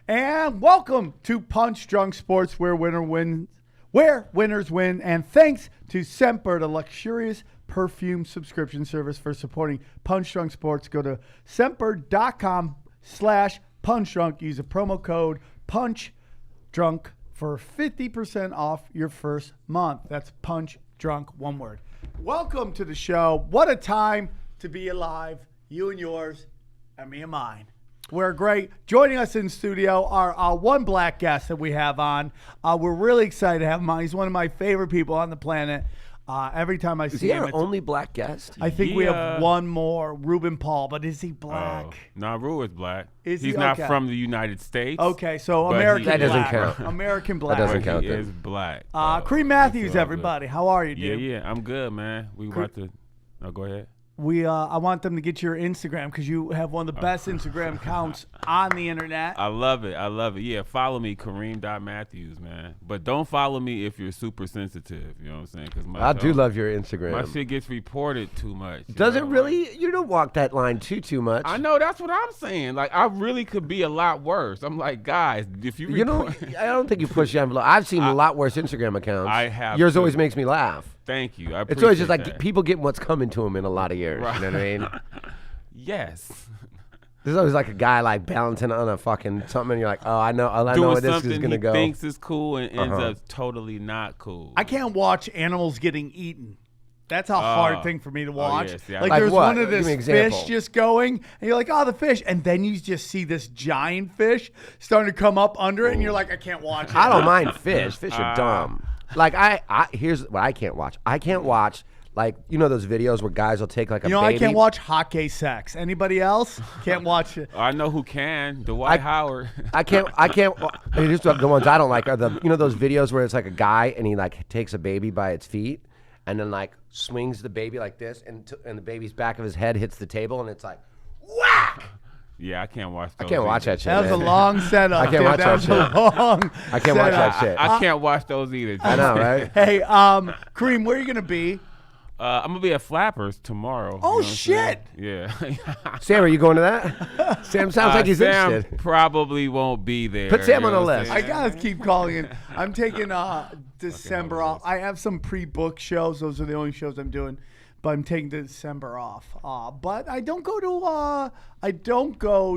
And welcome to Punch Drunk Sports, where winners win. And thanks to Semper, the luxurious perfume subscription service, for supporting Punch Drunk Sports. Go to semper.com/punchdrunk. Use a promo code PUNCHDRUNK for 50% off your first month. That's Punch Drunk, one word. Welcome to the show. What a time to be alive. You and yours, and me and mine. We're great. Joining us in studio are one black guest that we have on. We're really excited to have him on. He's one of my favorite people on the planet. Every time I see him, is he our only black guest? I think we have one more, Ruben Paul, but is he black? No, Ru is black. He's not from the United States. Okay, so American that doesn't black. count. American black. That doesn't count. He is black. Kareem Matthews, everybody. How are you, dude? Yeah, I'm good, man. We about to. No, go ahead. I want them to get your Instagram because you have one of the best Instagram accounts on the internet. I love it. Yeah, follow me, Kareem.Matthews, man. But don't follow me if you're super sensitive. You know what I'm saying? Cause I do love your Instagram. My shit gets reported too much. Does it really? You don't walk that line too much. I know. That's what I'm saying. Like, I really could be a lot worse. I'm like, guys, if you I don't think you push the envelope. I've seen a lot worse Instagram accounts. I have. Yours always makes me laugh. Thank you. It's always just like people getting what's coming to them in a lot of years. Right. You know what I mean? Yes. There's always like a guy like balancing on a fucking something, and you're like, oh, I know where this is gonna go. Thinks is cool and ends up totally not cool. I can't watch animals getting eaten. That's a hard thing for me to watch. Yes, yeah. Like there's one of this fish just going, and you're like, oh, the fish. And then you just see this giant fish starting to come up under it, and you're like, I can't watch it. I don't mind fish. Fish are dumb. Like, here's what I can't watch. I can't watch, like, you know those videos where guys will take, like, a baby? I can't watch hockey sex. Anybody else? Can't watch it. I know who can. Dwight Howard. I can't. Here's the ones I don't like are those videos where it's like a guy and he, like, takes a baby by its feet and then, like, swings the baby like this and the baby's back of his head hits the table and it's like, whack! Yeah, I can't watch those. I can't watch that shit. That was a long setup. I can't watch that shit. I can't watch that shit. I can't watch those either. I know, right? Hey, Kareem, where are you going to be? I'm going to be at Flappers tomorrow. Oh, shit. Yeah. Sam, are you going to that? Sam sounds like he's interested. Sam probably won't be there. Put Sam on the list. I got to keep calling in. I'm taking December off. I have some pre-booked shows. Those are the only shows I'm doing. But I'm taking December off. But I don't go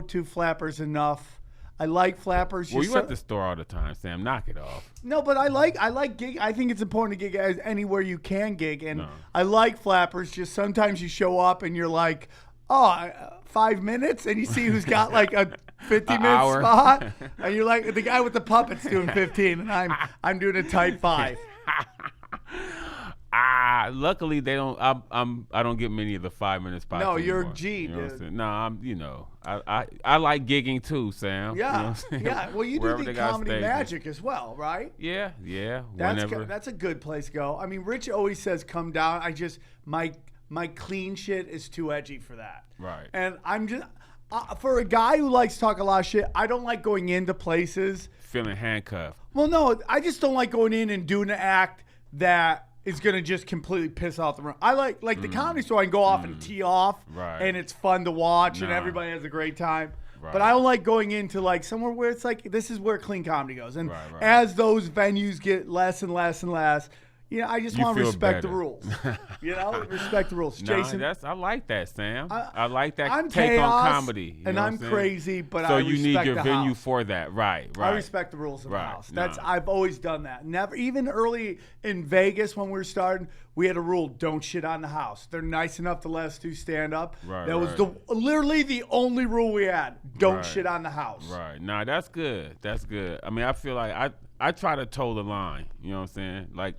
to Flappers enough. I like Flappers. Well, you at the store all the time, Sam. Knock it off. No, but I like gig. I think it's important to gig as anywhere you can gig, and I like Flappers. Just sometimes you show up and you're like, 5 minutes, and you see who's got like a 50-minute spot, and you're like, the guy with the puppet's doing 15, and I'm doing a tight 5. Luckily they don't. I don't get many of the 5-minute spots. No, anymore. you're a G, you know dude. No, I like gigging too, Sam. Yeah, you know yeah. Well, you do the Comedy Magic as well, right? Yeah. That's a good place to go. I mean, Rich always says come down. My clean shit is too edgy for that. Right. And I'm just for a guy who likes to talk a lot of shit. I don't like going into places feeling handcuffed. Well, no, I just don't like going in and doing an act that is going to just completely piss off the room. I like the Comedy Store. I can go off and tee off, and it's fun to watch, and everybody has a great time. Right. But I don't like going into like somewhere where it's like this is where clean comedy goes. And as those venues get less and less and less, I just want to respect the rules. Respect the rules. Jason, I like that, Sam. I like that I'm take chaos, on comedy. And I'm crazy, but so I you respect need your the venue house. for that, right? I respect the rules of the house. I've always done that. Never, even early in Vegas when we were starting, we had a rule: don't shit on the house. They're nice enough to let us do stand up. Right, that was literally the only rule we had: don't shit on the house. Right. Nah, that's good. That's good. I mean, I feel like I try to toe the line, you know what I'm saying? Like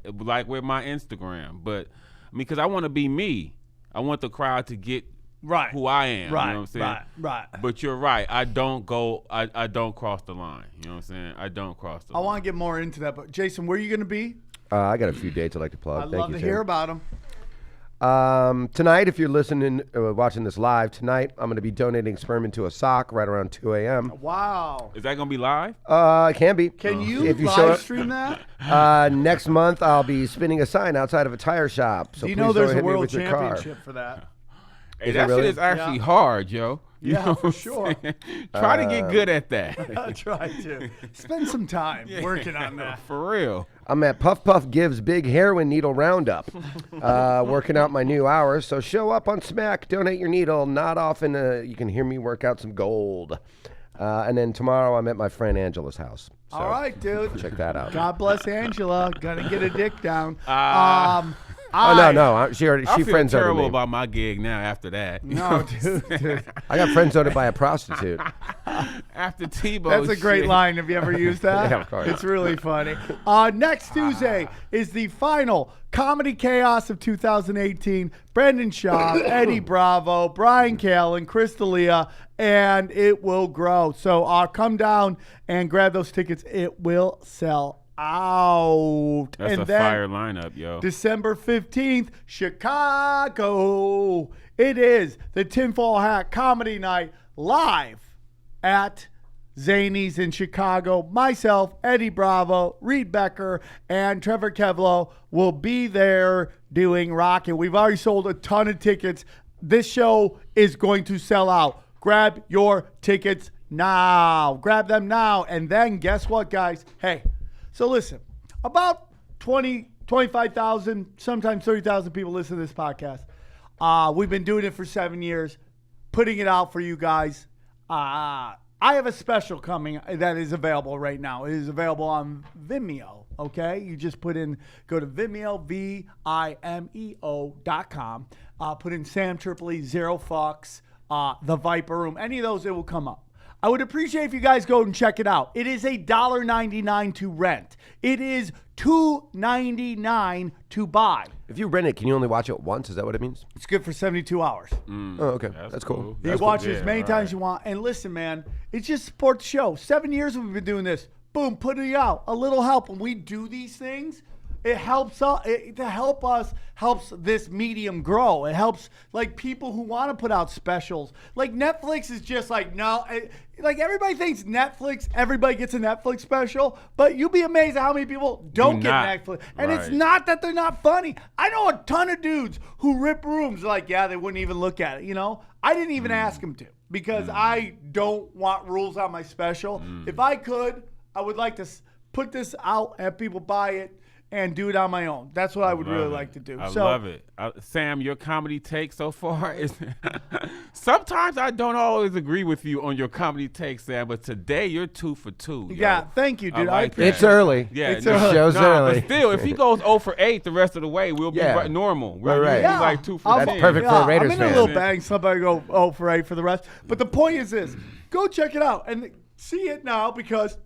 with my Instagram, but I mean, because I want to be me. I want the crowd to get who I am, right, you know what I'm saying? Right. But you're right. I don't cross the line, you know what I'm saying? I don't cross the line. I want to get more into that, but Jason, where are you going to be? I got a few dates I'd like to plug. I'd love to hear about them. Tonight, if you're listening, watching this live, tonight I'm going to be donating sperm into a sock right around 2 a.m. Wow. Is that going to be live? It can be. Can you live stream that? Next month, I'll be spinning a sign outside of a tire shop. So do you please know there's don't a hit me world with your car. championship for that? Hey, Is it that really? shit is actually hard, yo. You Yeah, know for what I'm sure. saying? Try to get good at that. Try to spend some time working on that. For real. I'm at Puff Puff Gives Big Heroin Needle Roundup, working out my new hours. So show up on Smack, donate your needle. Not often you can hear me work out some gold. And then tomorrow I'm at my friend Angela's house. So All right, dude. check that out. God bless Angela. Gonna get a dick down. Oh no, she I feel friend zoned terrible me. about my gig now after that. You No, know? dude. I got friend zoned by a prostitute. After Thibault. That's a great shit. line. Have you ever used that? Yeah, of course. It's really funny. Next Tuesday is the final Comedy Chaos of 2018. Brendan Shaw, Eddie Bravo, Brian Callen, Chris D'Elia, and it will grow. So come down and grab those tickets. It will sell out. That's and a then fire lineup, yo. December 15th, Chicago. It is the Tinfoil Hat Comedy Night live at Zany's in Chicago. Myself, Eddie Bravo, Reed Becker, and Trevor Kevlo will be there doing Rocket. We've already sold a ton of tickets. This show is going to sell out. Grab your tickets now. Grab them now. And then guess what, guys? Hey, so listen, about 20, 25,000, sometimes 30,000 people listen to this podcast. We've been doing it for 7 years, putting it out for you guys. I have a special coming that is available right now. It is available on Vimeo, okay? You just go to Vimeo, Vimeo.com. Put in Sam Tripoli, Zero Fucks, The Viper Room. Any of those, it will come up. I would appreciate if you guys go and check it out. It is $1.99 to rent. It is $2.99 to buy. If you rent it, can you only watch it once? Is that what it means? It's good for 72 hours. Oh, okay. That's cool. You watch it as many times as you want. And listen, man, it's just support the show. 7 years we've been doing this. Boom, putting it out. A little help. When we do these things, it helps us. Helps this medium grow. It helps like people who want to put out specials. Like Netflix is just like, no. Like everybody thinks Netflix, everybody gets a Netflix special, but you'll be amazed at how many people don't get Netflix. And it's not that they're not funny. I know a ton of dudes who rip rooms like, yeah, they wouldn't even look at it, you know? I didn't even ask them to because I don't want rules on my special. If I could, I would like to put this out, have people buy it, and do it on my own. That's what I would really like to do. I love it. Sam, your comedy take so far is sometimes I don't always agree with you on your comedy take, Sam, but today you're 2 for 2. Yeah, thank you, dude. I like that. It's early. Yeah, It's no, early. Show's early. But still, if he goes 0 for 8 the rest of the way, we'll be normal. We'll Right. be like 2 for 10. That's perfect for a Raiders I'm in fan. a little bang. Somebody go 0 for 8 for the rest. But the point is this. Go check it out and see it now because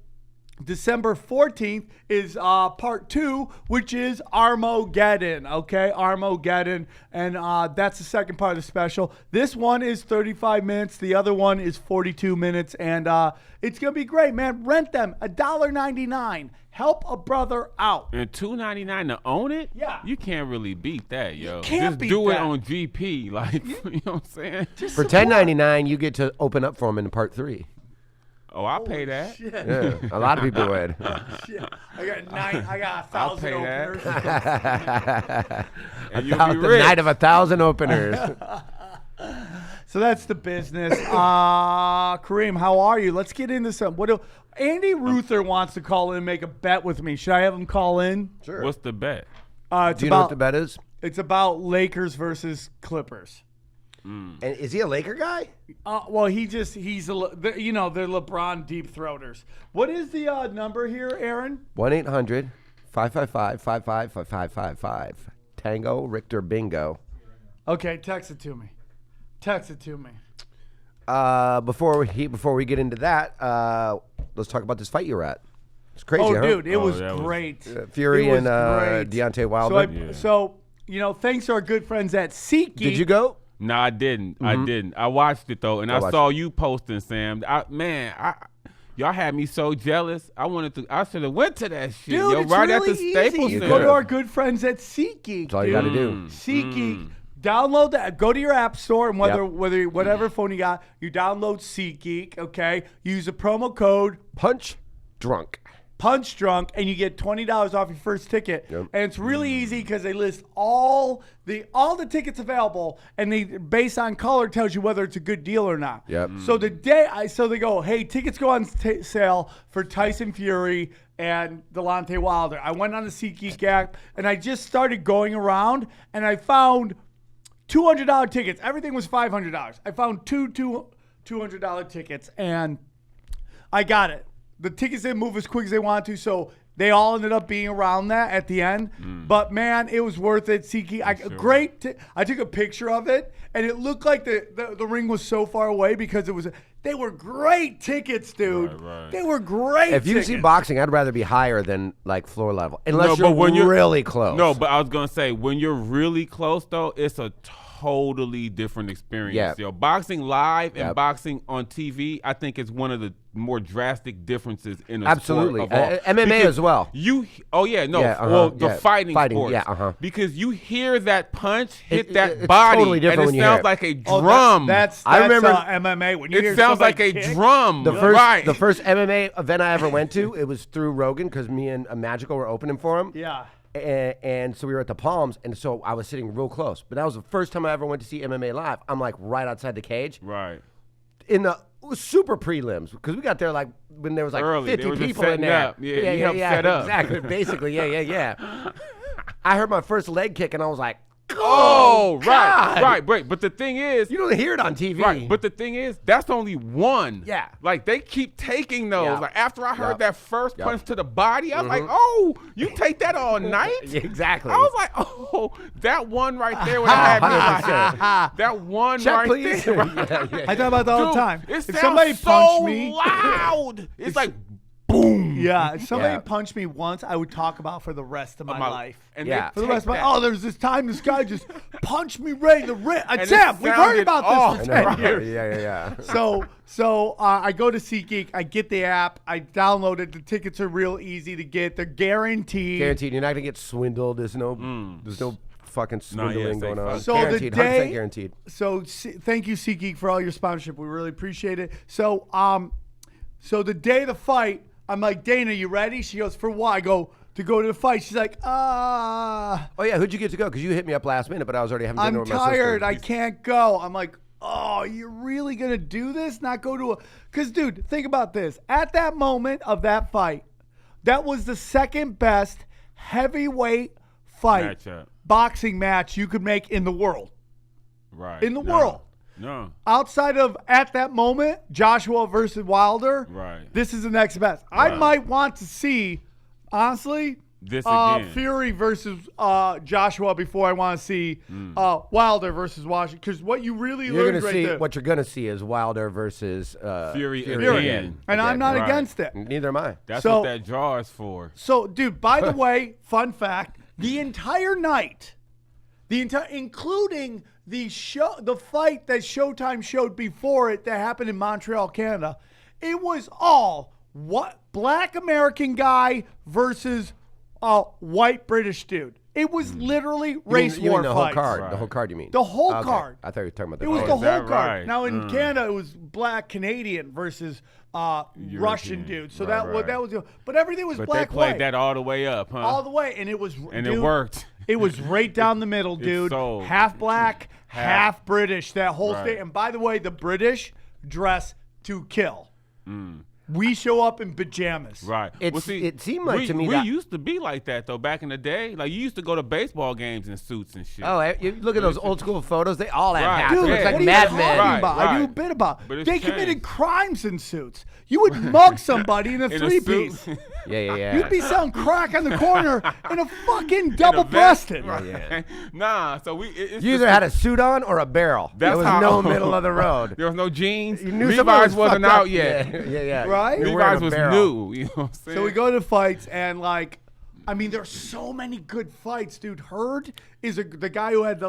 December 14th is part 2, which is Armageddon, okay? Armageddon, and that's the second part of the special. This one is 35 minutes. The other one is 42 minutes, and it's going to be great, man. Rent them, $1.99. Help a brother out. And $2.99 to own it? Yeah. You can't really beat that, yo. can't Just beat do it that. on GP. Like, you know what I'm saying? Just For support. $10.99, you get to open up for him in part 3. Oh, I'll pay that. Shit. Yeah, a lot of people would. Shit. I got 1,000 I'll pay that. openers. And you'll be The rich. night of 1,000 openers. So that's the business. Kareem, how are you? Let's get into some. Andy Ruther wants to call in and make a bet with me. Should I have him call in? Sure. What's the bet? It's Do you know what the bet is? It's about Lakers versus Clippers. And is he a Laker guy? Well, he's they're LeBron deep throaters. What is the number here, Aaron? 1-800-555-555555. Tango Richter Bingo. Okay, text it to me. Before we get into that, let's talk about this fight you were at. It's crazy, Oh, huh? dude, it Oh, was that was- great. Fury It was and great. Deontay Wilder. So, thanks to our good friends at SeatGeek. Did you go? No, I didn't. I didn't. I watched it though, and I watched saw you posting, Sam. Y'all had me so jealous. I should have went to that shit. Dude, Yo, it's right really at the easy. Staples You Center. go to our good friends at SeatGeek. That's all you got to do. SeatGeek. Download that. Go to your app store and whatever phone you got, you download SeatGeek. Okay. Use the promo code Punch Drunk. Punch Drunk, and you get $20 off your first ticket. Yep. And it's really easy because they list all the tickets available, and they based on color tells you whether it's a good deal or not. Yep. So they go, hey, tickets go on sale for Tyson Fury and Deontay Wilder. I went on the SeatGeek app, and I just started going around, and I found $200 tickets. Everything was $500. I found two $200 tickets, and I got it. The tickets didn't move as quick as they wanted to, so they all ended up being around that at the end. But, man, it was worth it. SeatGeek, I took a picture of it, and it looked like the ring was so far away because they were great tickets, dude. Right. They were great If you tickets. see boxing, I'd rather be higher than like floor level, unless No, but when you're you're- really close. No, but I was gonna say when you're really close though, it's a totally different experience. Yeah. Yo, boxing live and Yep. boxing on TV, I think is one of the more drastic differences in a Absolutely. sport of all. MMA Because as well. The fighting sports. yeah. Because you hear that punch hit It- that it's body, totally different and when it you hear sounds it. like a Oh, drum. That's I remember- MMA. When you hear it sounds like somebody a kick. drum. The first, right. the first MMA event I ever went to, it was through Rogan because me and Magical were opening for him. Yeah. And so we were at the Palms, and so I was sitting real close. But that was the first time I ever went to see MMA live. I'm like right outside the cage Right. in the super prelims because we got there like when there was like Early. They 50 were just people in setting there. up. Yeah, you helped set up. Exactly. Basically, yeah. I heard my first leg kick, and I was like, Oh, God. right. But the thing is, you don't hear it on TV. right. But the thing is, that's only one. Yeah. Like they keep taking those. Yeah. Like after I heard Yep. that first Yep. punch to the body, I was like, oh, you take that all night? Exactly. I was like, oh, that one right there would have had me like, 100%. that one Check, right please. there. I talk about that all the Dude, time. It If sounds somebody so punched me, loud. It's like boom. yeah, if somebody Yeah. punched me once, I would talk about for the rest of my life. And Yeah. For the rest of my, that. oh, there's this time this guy just punched me right in the wrist. And it Sam, we've heard sounded about off. this I for know. 10 years. Yeah. So I go to SeatGeek, I get the app, I download it. The tickets are real easy to get. They're guaranteed. Guaranteed. You're not gonna get swindled. There's no fucking swindling say going on. fuck. So Guaranteed. the day, 100% guaranteed. So thank you, SeatGeek, for all your sponsorship. We really appreciate it. So the day of the fight, I'm like, Dana, you ready? She goes, for what? I go to the fight. She's like, Oh yeah, who'd you get to go? Because you hit me up last minute, but I was already having dinner I'm with my sister. tired. I can't go. I'm like, oh, you're really going to do this? Not go to a... Because, dude, think about this. At that moment of that fight, that was the second best heavyweight fight Matchup. boxing match you could make in the world. Right. In the No. world. No. Outside of, at that moment, Joshua versus Wilder, Right. this is the next best. I Right. might want to see, honestly, This again. Fury versus Joshua before I want to see Wilder versus Washington. Because what you really You're learned gonna right see there. what you're gonna see is Wilder versus Fury Fury. again. And I'm not Right. against it. Neither am I. That's So- what that draw is for. So, dude, by the way, fun fact, the entire night, including the fight that Showtime showed before it that happened in Montreal, Canada, it was all black American guy versus white British dude. It was literally race you war mean the whole fights. card. Right. The whole card. You mean The whole Okay. card. I thought you were talking about the It was card. the is whole that card. right? Now in Canada, it was black Canadian versus Russian dude. So Right. that was, but everything was But black they played white that all the way up, huh? all the way, and it was and dude, it worked. It was right down the middle, dude. sold. Half black, half British. That whole Right. state. And by the way, the British dress to kill. We show up in pajamas. Right. It seemed like we, to me we that- used to be like that though back in the day. Like you used to go to baseball games in suits and shit. Oh, you look at those old school photos. They all have Right. hats. Dude, It looks what like are you Mad talking Men. Right. about? I do a bit about. But it's They committed changed. crimes in suits. You would mug somebody in a In a three-piece. suit. Yeah. You'd be selling crack on the corner in a fucking double-breasted. Right. Nah. So it's You either had a suit on or a barrel. There That's was how- no middle of the road. There was no jeans. You knew somebody Levi's was wasn't fucked up. out yet. Yeah. Right? You're wearing Levi's a was barrel. new. You know what I'm saying? So we go to fights, and there's so many good fights, dude. Hurd is the guy who had the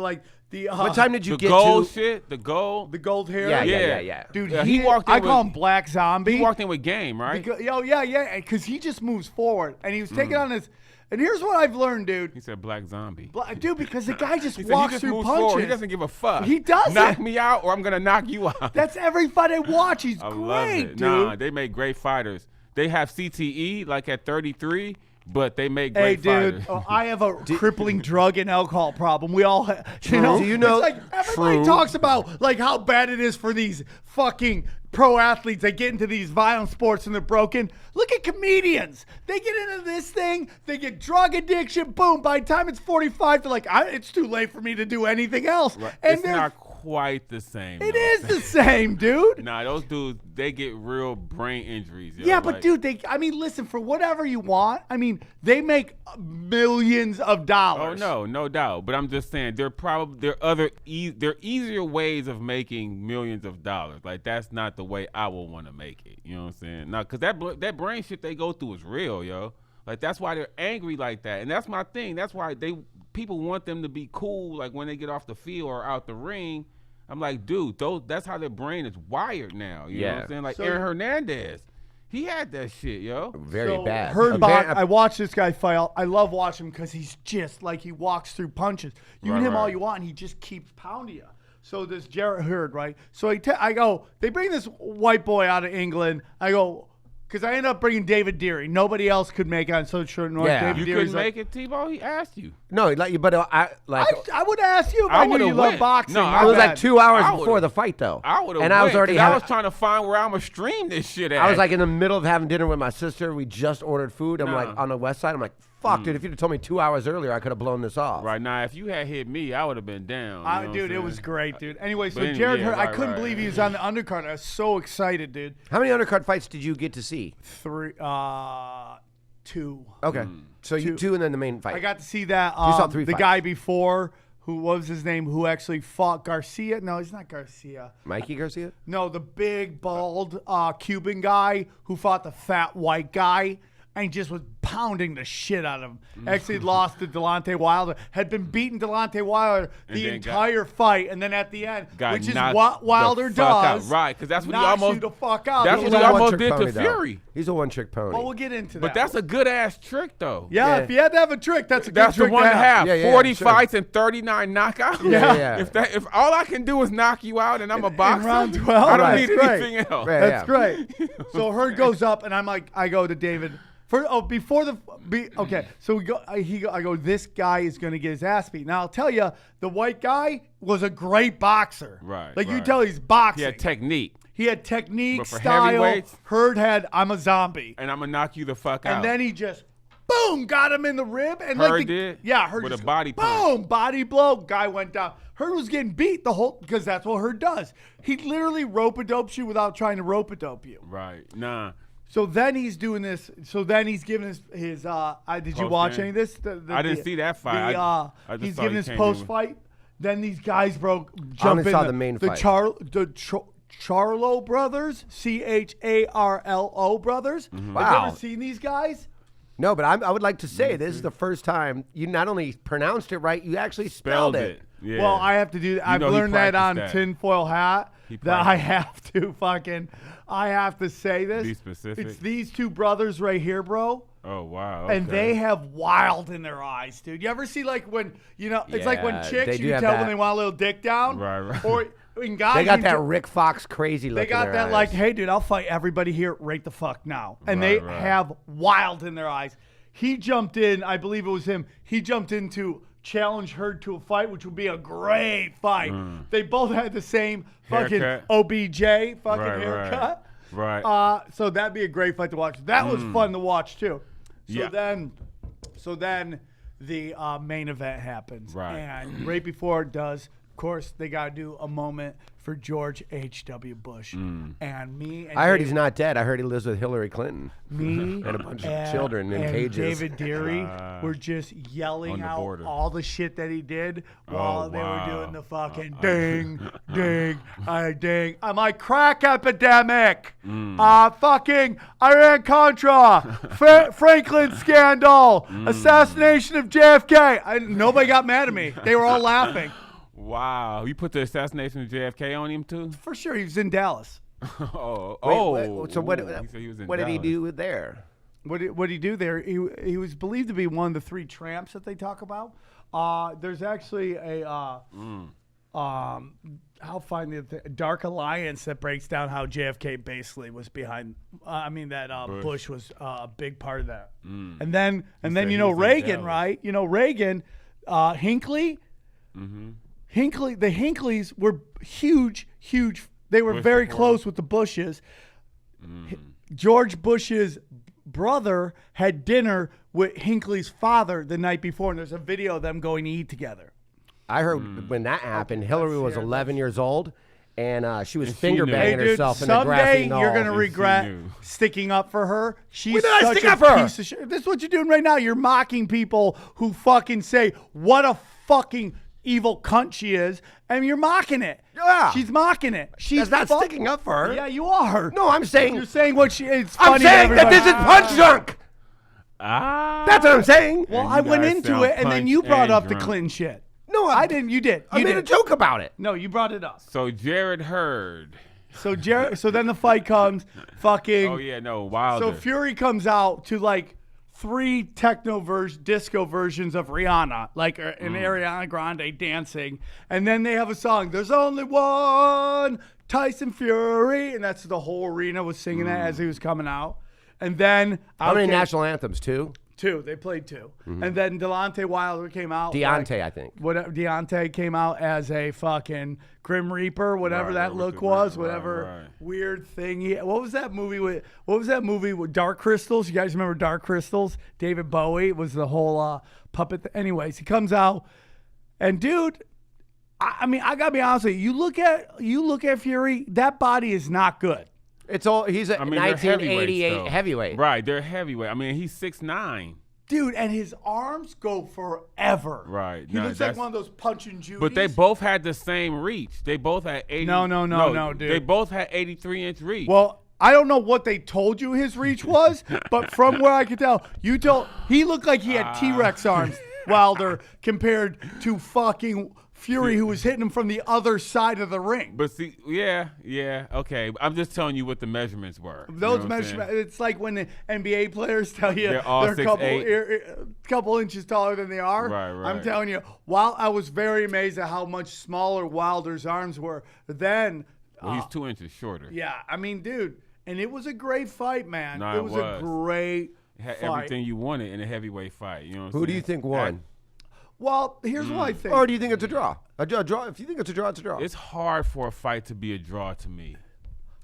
What time did you the get gold to? shit, the gold. the gold hair. Yeah. Dude, Yeah, he walked. I in call with- him Black Zombie. He walked in with game, right? Because he just moves forward, and he was taking on his. And here's what I've learned, dude. He said black zombie. Dude, because the guy just He said he walks just through moves punches. forward. He doesn't give a fuck. He doesn't. Knock me out, or I'm gonna knock you out. That's every fight I watch. He's I great, love it. dude. Nah, they make great fighters. they have CTE like at 33. But they make Hey, great dude, fighters. I have a crippling drug and alcohol problem. We all have. You know, Do you know- it's like everybody True. talks about like how bad it is for these fucking pro athletes that get into these violent sports and they're broken. Look at comedians. They get into this thing, they get drug addiction, boom. By the time it's 45, they're like, it's too late for me to do anything else. Right. And It's they're not quite the same. it though. is the same, dude. Nah, those dudes, they get real brain injuries. Yo. Yeah, but Like, dude, listen, for whatever you want, they make millions of Oh dollars. no doubt. But I'm just saying there are easier ways of making millions of dollars. Like that's not the way I would want to make it. You know what I'm saying? Now, cause that brain shit they go through is real, yo. Like that's why they're angry like that, and that's my thing. That's why people want them to be cool. Like when they get off the field or out the ring, I'm like, dude, that's how their brain is wired now. You know what I'm saying? Like So- Aaron Hernandez, he had that shit, yo. Very bad. I watched this guy fight. I love watching him because he's just like he walks through punches. You Right, hit him all right. you want, and he just keeps pounding you. So this Jarrett Hurd, right? So I go, they bring this white boy out of England. I go, because I ended up bringing David Deary. Nobody else could make it on so short notice. Yeah. David You Deary's couldn't make it, Tebow. He asked you. No, like, but I would ask you if I I knew would've you love went. boxing. No, My it was bad. like 2 hours I before would've- the fight, though. I would have. And I was already. I was trying to find where I'm gonna stream this shit at. I was like in the middle of having dinner with my sister. We just ordered food. I'm like Nah. on the west side. I'm like, fuck, dude. If you'd have told me 2 hours earlier, I could have blown this off. right now, if you had hit me, I would have been down. You know what Dude, I'm it was saying? great, dude. Anyway, so But anyway, Jarrett yeah, Hurd, I right, couldn't right. believe he was on the undercard. I was so excited, dude. How many undercard fights did you get to see? 2. Okay, so you two and then the main fight. I got to see that. saw 3 the fights. guy before, who what was his name, who actually fought Garcia. No, he's not Garcia. Mikey Garcia. No, the big, bald Cuban guy who fought the fat white guy and just was pounding the shit out of him. Actually lost to Deontay Wilder. Had been beating Deontay Wilder And the then entire fight. And then at the end, Got which is knocked what the Wilder fuck out. does. Right, 'cause that's what he knocks almost- you the fuck out. that's He's what he like, almost one-trick did to pony, though. Fury. He's a one-trick pony. well, we'll get into that. But that's a good ass trick, though. yeah, Yeah. if you had to have a trick, that's a good That's the trick one to have. Yeah, 40 sure. fights and 39 knockouts. Yeah. If all I can do is knock you out and I'm a boxer, round 12, I don't right. need That's anything else. Right. That's Yeah. great. So Hurd goes up, and I'm like, I go to David. So we go. I go. This guy is going to get his ass beat. Now I'll tell you, the white guy was a great boxer. Right, Like you right. tell, he's boxing. He had technique, He had technique, But for style. heavyweights? Hurd had, I'm a zombie, and I'm gonna knock you the fuck out. and then he just. Boom! Got him in the rib, and Hurd like did? yeah, Hurd With a just- body punch. boom, body blow. Guy went down. Hurd was getting beat the whole because that's what Hurd does. He literally rope-a-dopes you without trying to rope-a-dope you. right, nah. So then he's doing this. So then he's giving his did you Post watch game? any of this? I didn't see that fight. I just He's saw giving he his came in post with- fight. Then these guys jump only in saw the main fight. Charlo brothers, Charlo brothers. Have you Wow. ever seen these guys? No, but I would like to say this is the first time you not only pronounced it right, you actually spelled it. Yeah. Well, I have to do that. I've know he learned that on practiced that. tinfoil hat. He That I practiced. have to say this. Be specific. It's these two brothers right here, bro. Oh wow. And okay. they have wild in their eyes, dude. You ever see like when it's like when Yeah, chicks they you do can have tell that. when they want a little dick down, Right. Or in guys, They got you that can- Rick Fox crazy look. They got in their that eyes. like, hey, dude, I'll fight everybody here right the fuck now, and they Right. have wild in their eyes. He jumped in, I believe it was him. He jumped in to challenge Hurd to a fight, which would be a great fight. They both had the same fucking Haircut. OBJ fucking Right, haircut. Right. So that'd be a great fight to watch. That was fun to watch too. Yeah. So then the main event happens. Right. And right before it does, of course, they got to do a moment for George H.W. Bush. And me and I heard David, he's not dead. I heard he lives with Hillary Clinton. me And a bunch of children in and cages. David Deary were just on yelling the out border. all the shit that he did while they were wow. doing the fucking ding, ding, ding. I'm like, crack epidemic, fucking Iran Contra, Franklin scandal, assassination of JFK. Nobody got mad at me. They were all laughing. Wow. You put the assassination of JFK on him too? For sure, he was in Dallas. So what? He said he was in What did he Dallas. do there? What did he do there? He was believed to be one of the 3 tramps that they talk about. There's actually a I'll find the Dark Alliance that breaks down how JFK basically was behind. Bush was a big part of that. And then Reagan, right? Reagan, Hinckley. Mm-hmm. The Hinckleys were huge. They were very close with the Bushes. George Bush's brother had dinner with Hinckley's father the night before, and there's a video of them going to eat together. I heard when that happened, Hillary was 11 years old, and she was finger knew. banging Hey, dude, herself in the grassy someday knoll. you're going to And she regret knew. sticking up for her. She's When did I such stick a up for her? piece of shit. This is what you're doing right now. You're mocking people who fucking say, what a fucking evil cunt she is, and you're mocking it. Yeah. She's mocking it. She's That's not sticking up for her. Yeah, you are. No, I'm saying You're saying what she it's I'm funny to saying that everybody. this is punch drunk. That's what I'm saying. Well, And I you went guys into sound it, and then punched you brought and up the drunk. Clinton shit. No, I didn't. You did. I You made did. a joke about it. No, you brought it up. So Jared Hurd. So so then the fight comes. Fucking. Oh yeah, no, Wilder. So Fury comes out to like 3 disco versions of Rihanna, like an Ariana Grande dancing, and then they have a song. There's only one Tyson Fury, and that's the whole arena was singing that as he was coming out. And then How many national anthems? 2? 2. They played 2, and then Deontay Wilder came out. Deontay, I think. Whatever Deontay came out as a fucking Grim Reaper, whatever Right, that with look the- was, right, whatever right. weird thing. What was that movie with Dark Crystals? You guys remember Dark Crystals? David Bowie was the whole puppet. Anyways, he comes out, and dude, I mean, I gotta be honest with you. You look at Fury. That body is not good. It's all he's a I mean, they're 1988 heavyweights, though. heavyweight. Right, they're heavyweight. I mean, he's 6'9". Dude, and his arms go forever. Right. He No, looks like that's- one of those Punch and Judies. But they both had the same reach. They both had 80. No, dude. They both had 83-inch reach. Well, I don't know what they told you his reach was, but from where I could tell, he looked like he had T-Rex arms, Wilder, compared to fucking Fury, who was hitting him from the other side of the ring. But see, yeah, okay. I'm just telling you what the measurements were. You know Those what I'm measurements, saying? it's like when the NBA players tell you They're all they're a 6'8". couple inches taller than they are. Right. I'm telling you, while I was very amazed at how much smaller Wilder's arms were then. Well, he's 2 inches shorter. Yeah, I mean, dude, and it was a great fight, man. No, it it was was. a great It had fight. everything you wanted in a heavyweight fight. You know what I'm Who saying? do you think won? Well, here's what I think. Or do you think it's a draw? A draw. If you think it's a draw, it's a draw. It's hard for a fight to be a draw to me. You know Well,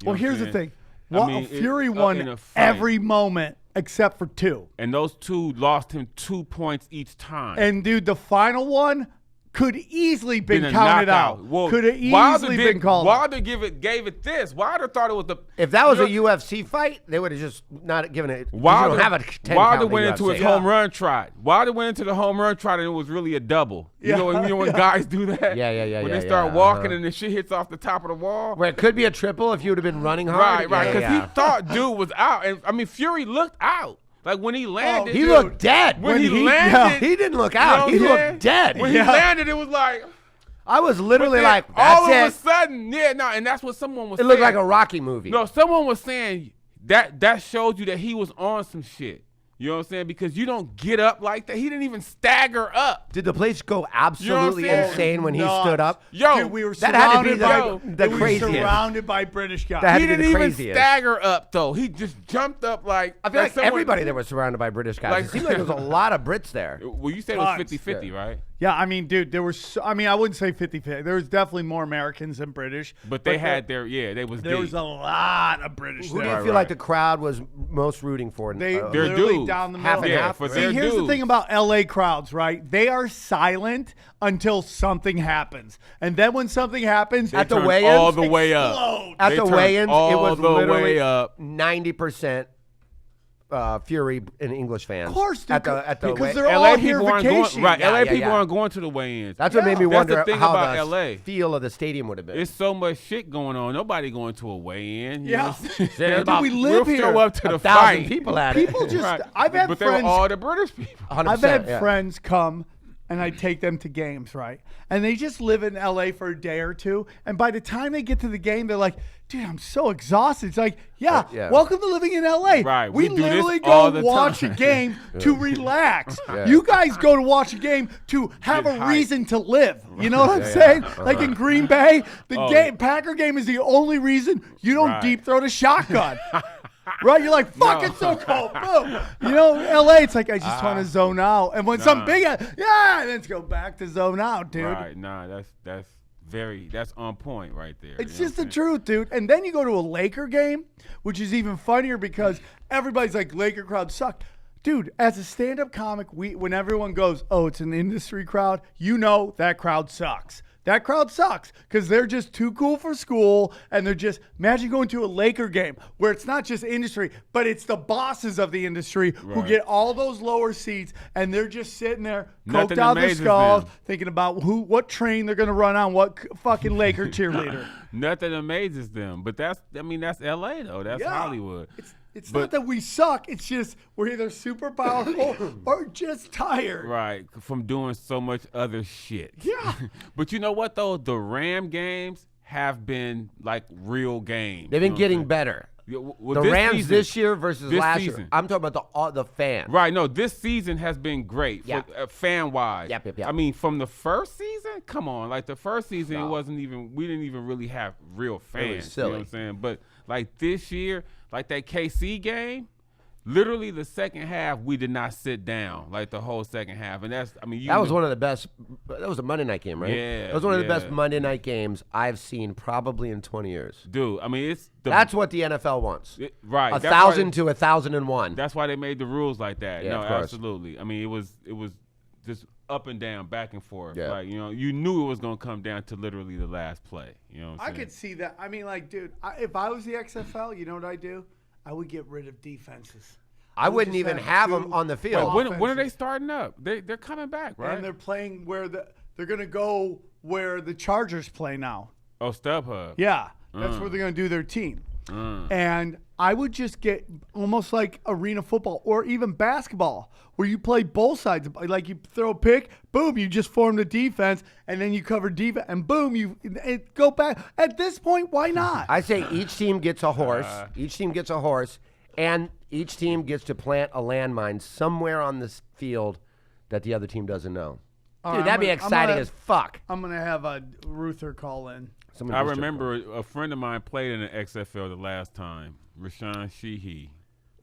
what I'm here's the saying? thing. I Well, mean, Fury in won a fight. every moment except for 2. And those 2 lost him 2 points each time. And, dude, the final one could easily been a counted knockout. out. Well, Could have Wilder easily did- been called out. Wilder gave it this. Wilder thought it was the. If that was a you know, UFC fight, they would have just not given it. 'cause Wilder, you don't have a 10 Wilder count in went the into UFC. his home run trot. Wilder went into the home run trot and it was really a double. You know when guys do that? Yeah, When yeah, they start yeah, walking and the shit hits off the top of the wall. Where it could be a triple if you would have been running hard. Right. Yeah, Because yeah. he thought dude was out. And I mean, Fury looked out. Like when he landed. He Dude, looked dead. when he yeah, landed. he didn't look you know out. what He I'm saying? looked dead. When he landed, it was like. I was literally then like, all that's of a sudden, and that's what someone was it saying. looked like a Rocky movie. No, someone was saying that showed you that he was on some shit. You know what I'm saying? Because you don't get up like that. He didn't even stagger up. Did the place go absolutely saying? insane when he Nuts. stood up? Yo, Dude, we were that had to be surrounded the we were craziest. surrounded by British guys. That had he to be didn't the even craziest. stagger up though. He just jumped up like. I feel like someone- everybody there was surrounded by British guys. Like- It seemed like there was a lot of Brits there. Well, you said it was Tons. 50-50, right? Yeah, I mean, dude, there was. I wouldn't say 50-50. There was definitely more Americans than British. But they had they was There deep. was a lot of British Who do there. you feel like the crowd was most rooting for? They They're literally dudes. down the Half middle. and Yeah, half. for See, their here's the dudes. thing about LA crowds, right? They are silent until something happens, and then when something happens, At the Turned weigh-ins, all the way up. explode. At They the turned weigh-ins, it all was the literally way up. 90% Fury and English fans. Of course, dude, at the because weigh- they're LA all here people aren't vacationing. going right. Yeah, LA yeah, people yeah. aren't going to the weigh-ins. That's what made me Yeah. That's the wonder thing how about the LA. feel of the stadium would have been. It's so much shit going on. Nobody going to a weigh-in. You Yeah. know what I'm saying? There's about- we live we'll here. show up to the 1,000 fight. people at it. People just. Right. I've had but they were friends. all the British people. 100%, I've had yeah. friends come and I take them to games, right? And they just live in LA for a day or two. And by the time they get to the game, they're like, dude, I'm so exhausted. It's like, welcome to living in LA. Right. We We do literally this all go the watch time. a game to relax. Yeah. You guys go to watch a game to have Get a hyped. reason to live. You know what I'm Yeah, saying? yeah. Like in Green Bay, the Oh, Packer game is the only reason you don't Right. deep throat a shotgun. Right? You're like, fuck, No. it's so cold. Boom. You know, LA, it's like, I just want to zone out. And when some big, let's go back to zone out, dude. Right. Nah, that's on point right there. It's you know just the what I'm saying? truth, dude. And then you go to a Laker game, which is even funnier because everybody's like, Laker crowd suck. Dude, as a stand-up comic, when everyone goes, oh, it's an industry crowd, you know that crowd sucks. That crowd sucks because they're just too cool for school, and they're just, imagine going to a Laker game where it's not just industry, but it's the bosses of the industry who Right. get all those lower seats, and they're just sitting there, Nothing coked out their amazes skulls, them. thinking about what train they're going to run on, what fucking Laker cheerleader. Nothing amazes them, but that's LA though. That's Hollywood. It's But- not that we suck. It's just we're either super powerful or just tired. Right, from doing so much other shit. Yeah. But you know what though? The Ram games have been like real games. They've been getting better. The Rams this year versus this last season. year. I'm talking about the fans. Right, no, this season has been great Yeah. fan-wise. Yep. I mean, from the first season, come on. Like, the first season, No. we didn't even really have real fans. You know silly. what I'm saying? But, like, this year, like that KC game, literally the second half, we did not sit down, like, the whole second half. And that's, I mean, That was one of the best. That was a Monday night game, right? Yeah, That was one of the yeah. best Monday night games I've seen probably in 20 years. Dude, I mean, it's the... That's what the NFL wants. right. 1,000 to 1,001. That's why they made the rules like that. Yeah, No, of course. absolutely. I mean, it was just up and down, back and forth. Yeah. Like, you know, you knew it was going to come down to literally the last play. You know what I'm I saying? could see that. I mean, like, dude, if I was the XFL, you know what I'd do? I would get rid of defenses. I would wouldn't just even have have two them on the field. When are they offenses. starting up? They're coming back, right? And they're playing where they're going to go where the Chargers play now. Oh, StubHub. Yeah. That's where they're going to do their team. And I would just get almost like arena football or even basketball where you play both sides. Like you throw a pick, boom, you just form the defense, and then you cover defense, and boom, you go back. At this point, why not? I say each team gets a horse. Each team gets a horse, and each team gets to plant a landmine somewhere on this field that the other team doesn't know. All Dude, right, that'd be I'm exciting gonna- as fuck. I'm going to have a Ruther call in. Somebody I just took remember a friend of mine played in the XFL the last time, Rashawn Sheehy.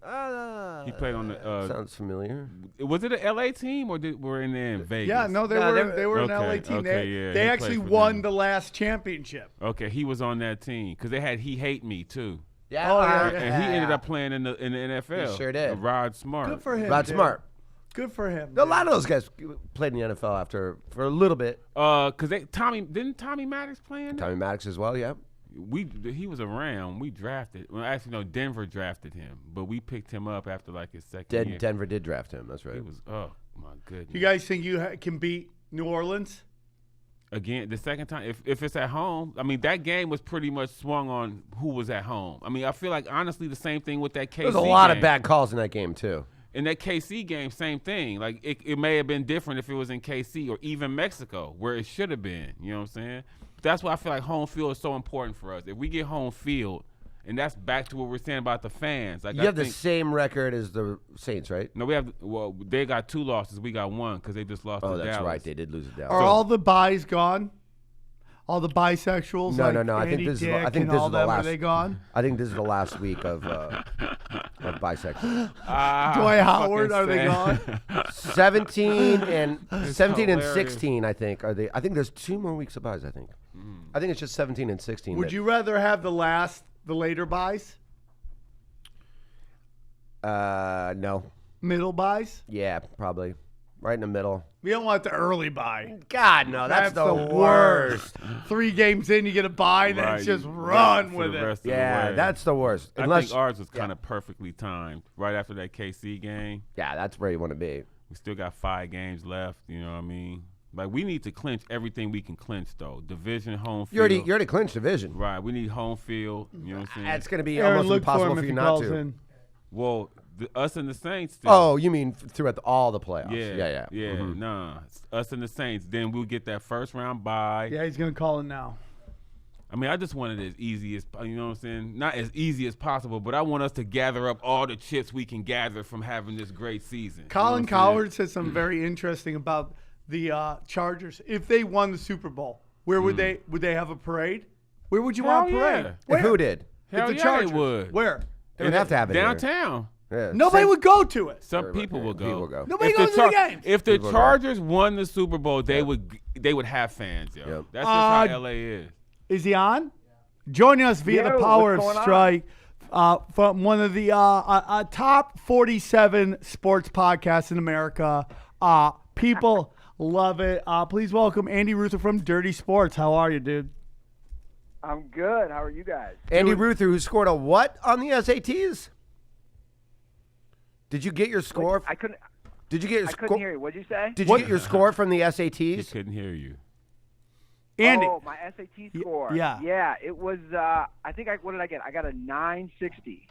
one. He played on the Sounds familiar. was it an LA team or were in there in Vegas? Yeah, no, No, they were an Okay, LA team. okay, They, yeah, they he actually played for won them. the last championship. Okay, he was on that team because they had He Hate Me too. Yeah, Oh, yeah, And he ended up playing in the NFL. He sure did. Rod Smart. Good for him. Rod dude. Smart. Good for him. A lot of those guys played in the NFL for a little bit. Cause didn't Tommy Maddox play in there? Tommy Maddox as well, yeah. He was around. We drafted. Well, actually, no, Denver drafted him, but we picked him up after like his second year. Denver did draft him. That's right. It was my goodness. You guys think you can beat New Orleans? Again, the second time, if it's at home, I mean that game was pretty much swung on who was at home. I mean, I feel like honestly the same thing with that KC. There's a lot of game. bad calls in that game too. In that KC game, same thing. Like it may have been different if it was in KC or even Mexico, where it should have been. You know what I'm saying? But that's why I feel like home field is so important for us. If we get home field, and that's back to what we're saying about the fans. Like You I have the think, same record as the Saints, right? no, they got 2 losses. We got 1 because they just lost Oh, to that's Dallas. right. They did lose to Dallas. Are all the buys gone? All the bisexuals? No, like no. I think Andy this is. Dick I think and this all is the them, last. Are they gone? I think this is the last week of bisexual. Dwight Howard, are they gone? 17 and hilarious. 16, I think. Are they? I think there's 2 more weeks of buys. I think. I think it's just 17 and 16. Would you rather have the later buys? No. Middle buys? Yeah, probably. Right in the middle. We don't want the early buy. God, no. That's the worst. worst. 3 games in, you get a buy, then it's just Right, run for with the it. rest of the Yeah, way. that's the worst. I Unless, think ours was kind of perfectly timed. Right after that KC game, yeah, that's where you want to be. we still got 5 games left. You know what I mean? Like we need to clinch everything we can clinch though. Division, home field. You already clinched division. Right. We need home field. You know what I'm saying? It's going to be Aaron, almost look for impossible him for if you he not calls to. in. Well, Us and the Saints. Still. Oh, you mean throughout all the playoffs? Yeah. Mm-hmm. Nah, us and the Saints. Then we'll get that first round bye. Yeah, he's gonna call it now. I mean, I just want it as easy as, you know what I'm saying? Not as easy as possible, but I want us to gather up all the chips we can gather from having this great season. Colin you know Cowherd said something very interesting about the Chargers. If they won the Super Bowl, where would they have a parade? Where would you want a parade? Yeah. Where? And who did? Hell the yeah, Chargers. they would. Where? They would have to have it here. Downtown. Yeah. Nobody would go to it. Some people will go. People go. Nobody goes to the games. If the People go. Chargers won the Super Bowl, they would have fans, yo. Yep. That's just how LA is. Is he on? Joining us via the Power of Strike from one of the top 47 sports podcasts in America. People love it. Please welcome Andy Ruther from Dirty Sports. How are you, dude? I'm good. How are you guys? Andy Ruther, who scored a what on the SATs? Did you get your score? I couldn't. Did you get your I score? couldn't hear you. What'd you say? Did you get your score from the He SATs? couldn't hear you. Andy. Oh, my SAT score. yeah. Yeah. It was. I think. What did I get? I got a 960.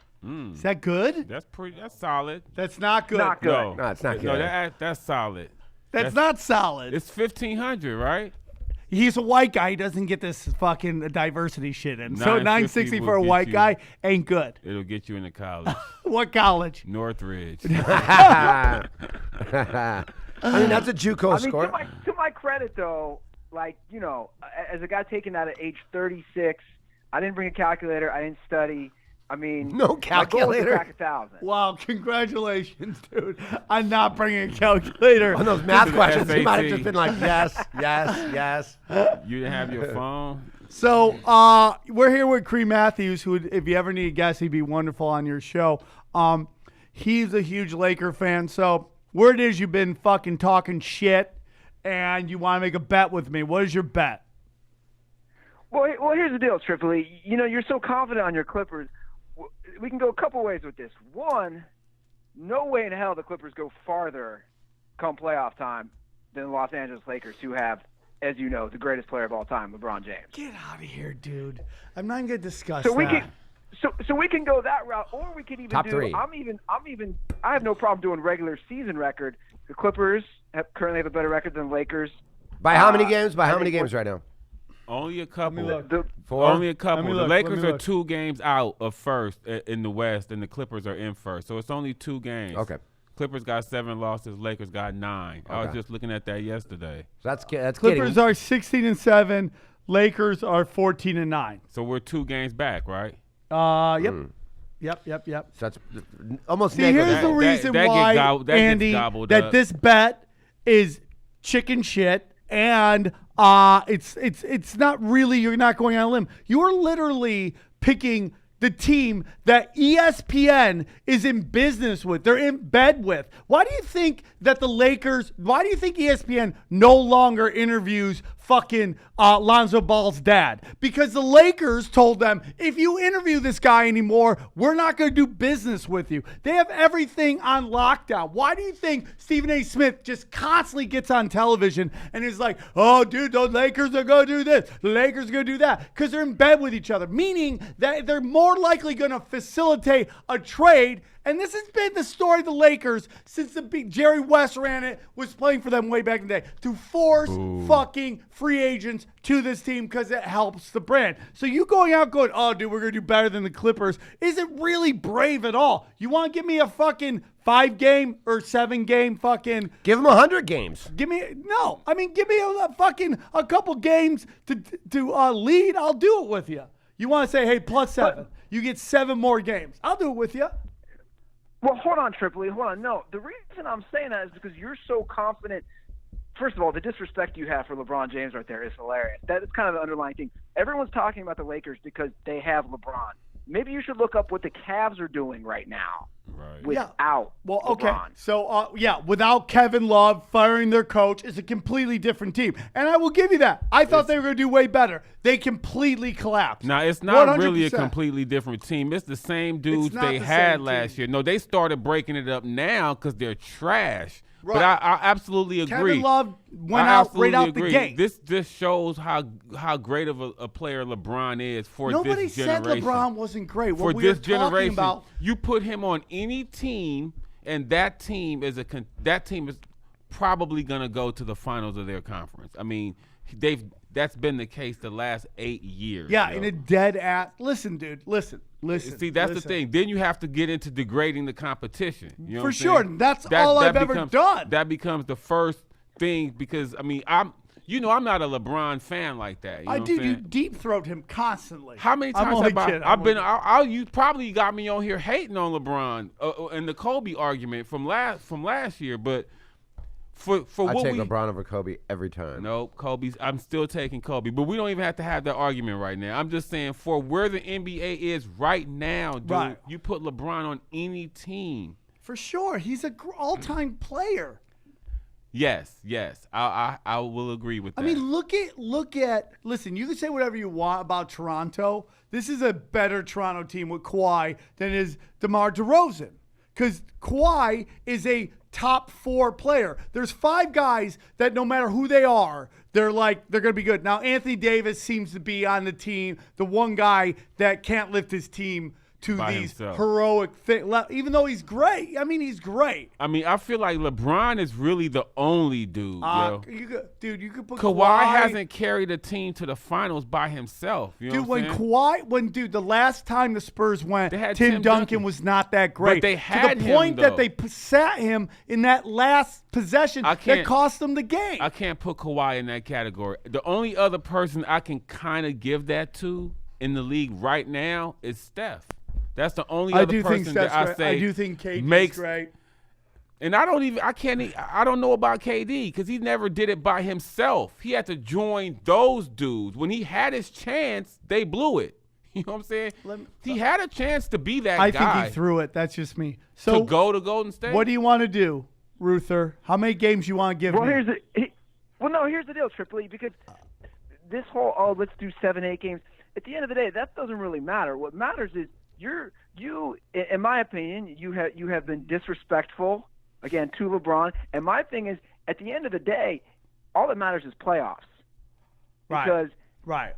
Is that good? That's solid. That's not good. Not good. No, No, it's not No, good. that's solid. That's not solid. It's 1,500, right? He's a white guy. He doesn't get this fucking diversity shit in. So 960 will for a get white you- guy ain't good. It'll get you into college. What college? Northridge. I mean, that's a JUCO I mean, score. to my credit, though, like as a guy taking that at age 36, I didn't bring a calculator. I didn't study. I mean, No my goal was to calculator? crack 1,000. Wow, congratulations, dude. I'm not bringing a calculator. On those math the questions, he might have SAT. just been like, yes, yes, yes. You didn't have your phone? So we're here with Kareem Matthews, who, if you ever need a guest, he'd be wonderful on your show. He's a huge Laker fan. So word is you've been fucking talking shit, and you want to make a bet with me. What is your bet? Well, here's the deal, Tripoli. You're so confident on your Clippers. We can go a couple ways with this. One, no way in hell the Clippers go farther come playoff time than the Los Angeles Lakers, who have, as you know, the greatest player of all time, LeBron James. Get out of here, dude. I'm not going to discuss So we that. can, so we can go that route, or we could even Top do. three. I have no problem doing regular season record. The Clippers currently have a better record than the Lakers. By how many games? By I how many think games right now? Only a couple. Four? Only a couple. Let me The look, Lakers let me are look. 2 games out of first in the West, and the Clippers are in first. So it's only 2 games. Okay. Clippers got 7 losses. Lakers got 9. I was Okay. just looking at that yesterday. So that's Clippers getting, are 16-7. Lakers are 14-9. So we're 2 games back, right? Yep. Yep. so that's almost See, negligible. here's the reason that get why, that gets Andy, gobbled that up. this bet is chicken shit, and it's not really. You're not going on a limb. You're literally picking the team that ESPN is in business with. They're in bed with. Why do you think that the Lakers? Why do you think ESPN no longer interviews fucking Lonzo Ball's dad? Because the Lakers told them, if you interview this guy anymore, we're not going to do business with you. They have everything on lockdown. Why do you think Stephen A. Smith just constantly gets on television and is like, oh, dude, the Lakers are going to do this. The Lakers are going to do that. Because they're in bed with each other, meaning that they're more likely going to facilitate a trade. And this has been the story of the Lakers since Jerry West ran it, was playing for them way back in the day, to force fucking free agents to this team because it helps the brand. So you going out going, oh, dude, we're going to do better than the Clippers, isn't really brave at all. You want to give me a fucking 5-game or 7-game fucking... Give them 100 games. Give me a fucking a couple games to lead. I'll do it with you. You want to say, hey, +7. You get 7 more games. I'll do it with you. Well, hold on, Tripoli. Hold on. No, the reason I'm saying that is because you're so confident. First of all, the disrespect you have for LeBron James right there is hilarious. That is kind of the underlying thing. Everyone's talking about the Lakers because they have LeBron. Maybe you should look up what the Cavs are doing right now Right. without Well, okay. LeBron. So, without Kevin Love firing their coach, it's a completely different team. And I will give you that. I thought they were going to do way better. they completely collapsed. Now, it's not really a 100%. completely different team. It's the same dudes not they the had same last team. year. No, they started breaking it up now because they're trash. Right. But I absolutely agree. Kevin Love went I out right absolutely out agree. the gate. This just shows how great of a player LeBron is for Nobody this said generation. LeBron wasn't great. For What we this were talking generation, about, you put him on any team, and that team is probably going to go to the finals of their conference. I mean, that's been the case the last 8 years. yeah, yo. in a dead ass. Listen, dude, listen. See, that's the thing. Then you have to get into degrading the competition. You know For what I'm sure. saying? That's all I've ever done. That becomes the first thing because I mean I'm not a LeBron fan like that. You know what I'm You saying? deep throat him constantly. How many I'm times only have kidding. I've been? You probably got me on here hating on LeBron and the Kobe argument from last year, but for I what take we LeBron over Kobe every time. Nope, Kobe's. I'm still taking Kobe, but we don't even have to have that argument right now. I'm just saying for where the NBA is right now, dude. Right. You put LeBron on any team. For sure. He's an all-time player. Yes, I will agree with that. I mean, look at. Listen, you can say whatever you want about Toronto. This is a better Toronto team with Kawhi than is DeMar DeRozan, because Kawhi is a top 4 player. There's 5 guys that no matter who they are, they're going to be good. Now, Anthony Davis seems to be on the team, the one guy that can't lift his team to By these himself. heroic things, even though he's great. I mean, he's great. I mean, I feel like LeBron is really the only dude, yo. You could put Kawhi hasn't carried a team to the finals by himself. You know Dude, what I'm saying? the last time the Spurs went, They had Tim Tim Duncan Duncan. was not that great. But they to had the him, point that though. they sat him in that last possession I that can't- cost them the game. I can't put Kawhi in that category. The only other person I can kind of give that to in the league right now is Steph. That's the only I other do think person Steph's that I great. say I do think KD's makes great. And I don't know about KD because he never did it by himself. He had to join those dudes. When he had his chance, they blew it. You know what I'm saying? He had a chance to be that I guy. think he threw it. That's just me. So to go to Golden State. what do you want to do, Ruther? How many games you want to give Well, me? here's the deal, Tripoli, because this whole let's do 7-8 games. At the end of the day, that doesn't really matter. What matters is you, in my opinion, you have been disrespectful again to LeBron. And my thing is, at the end of the day, all that matters is playoffs. Because Right.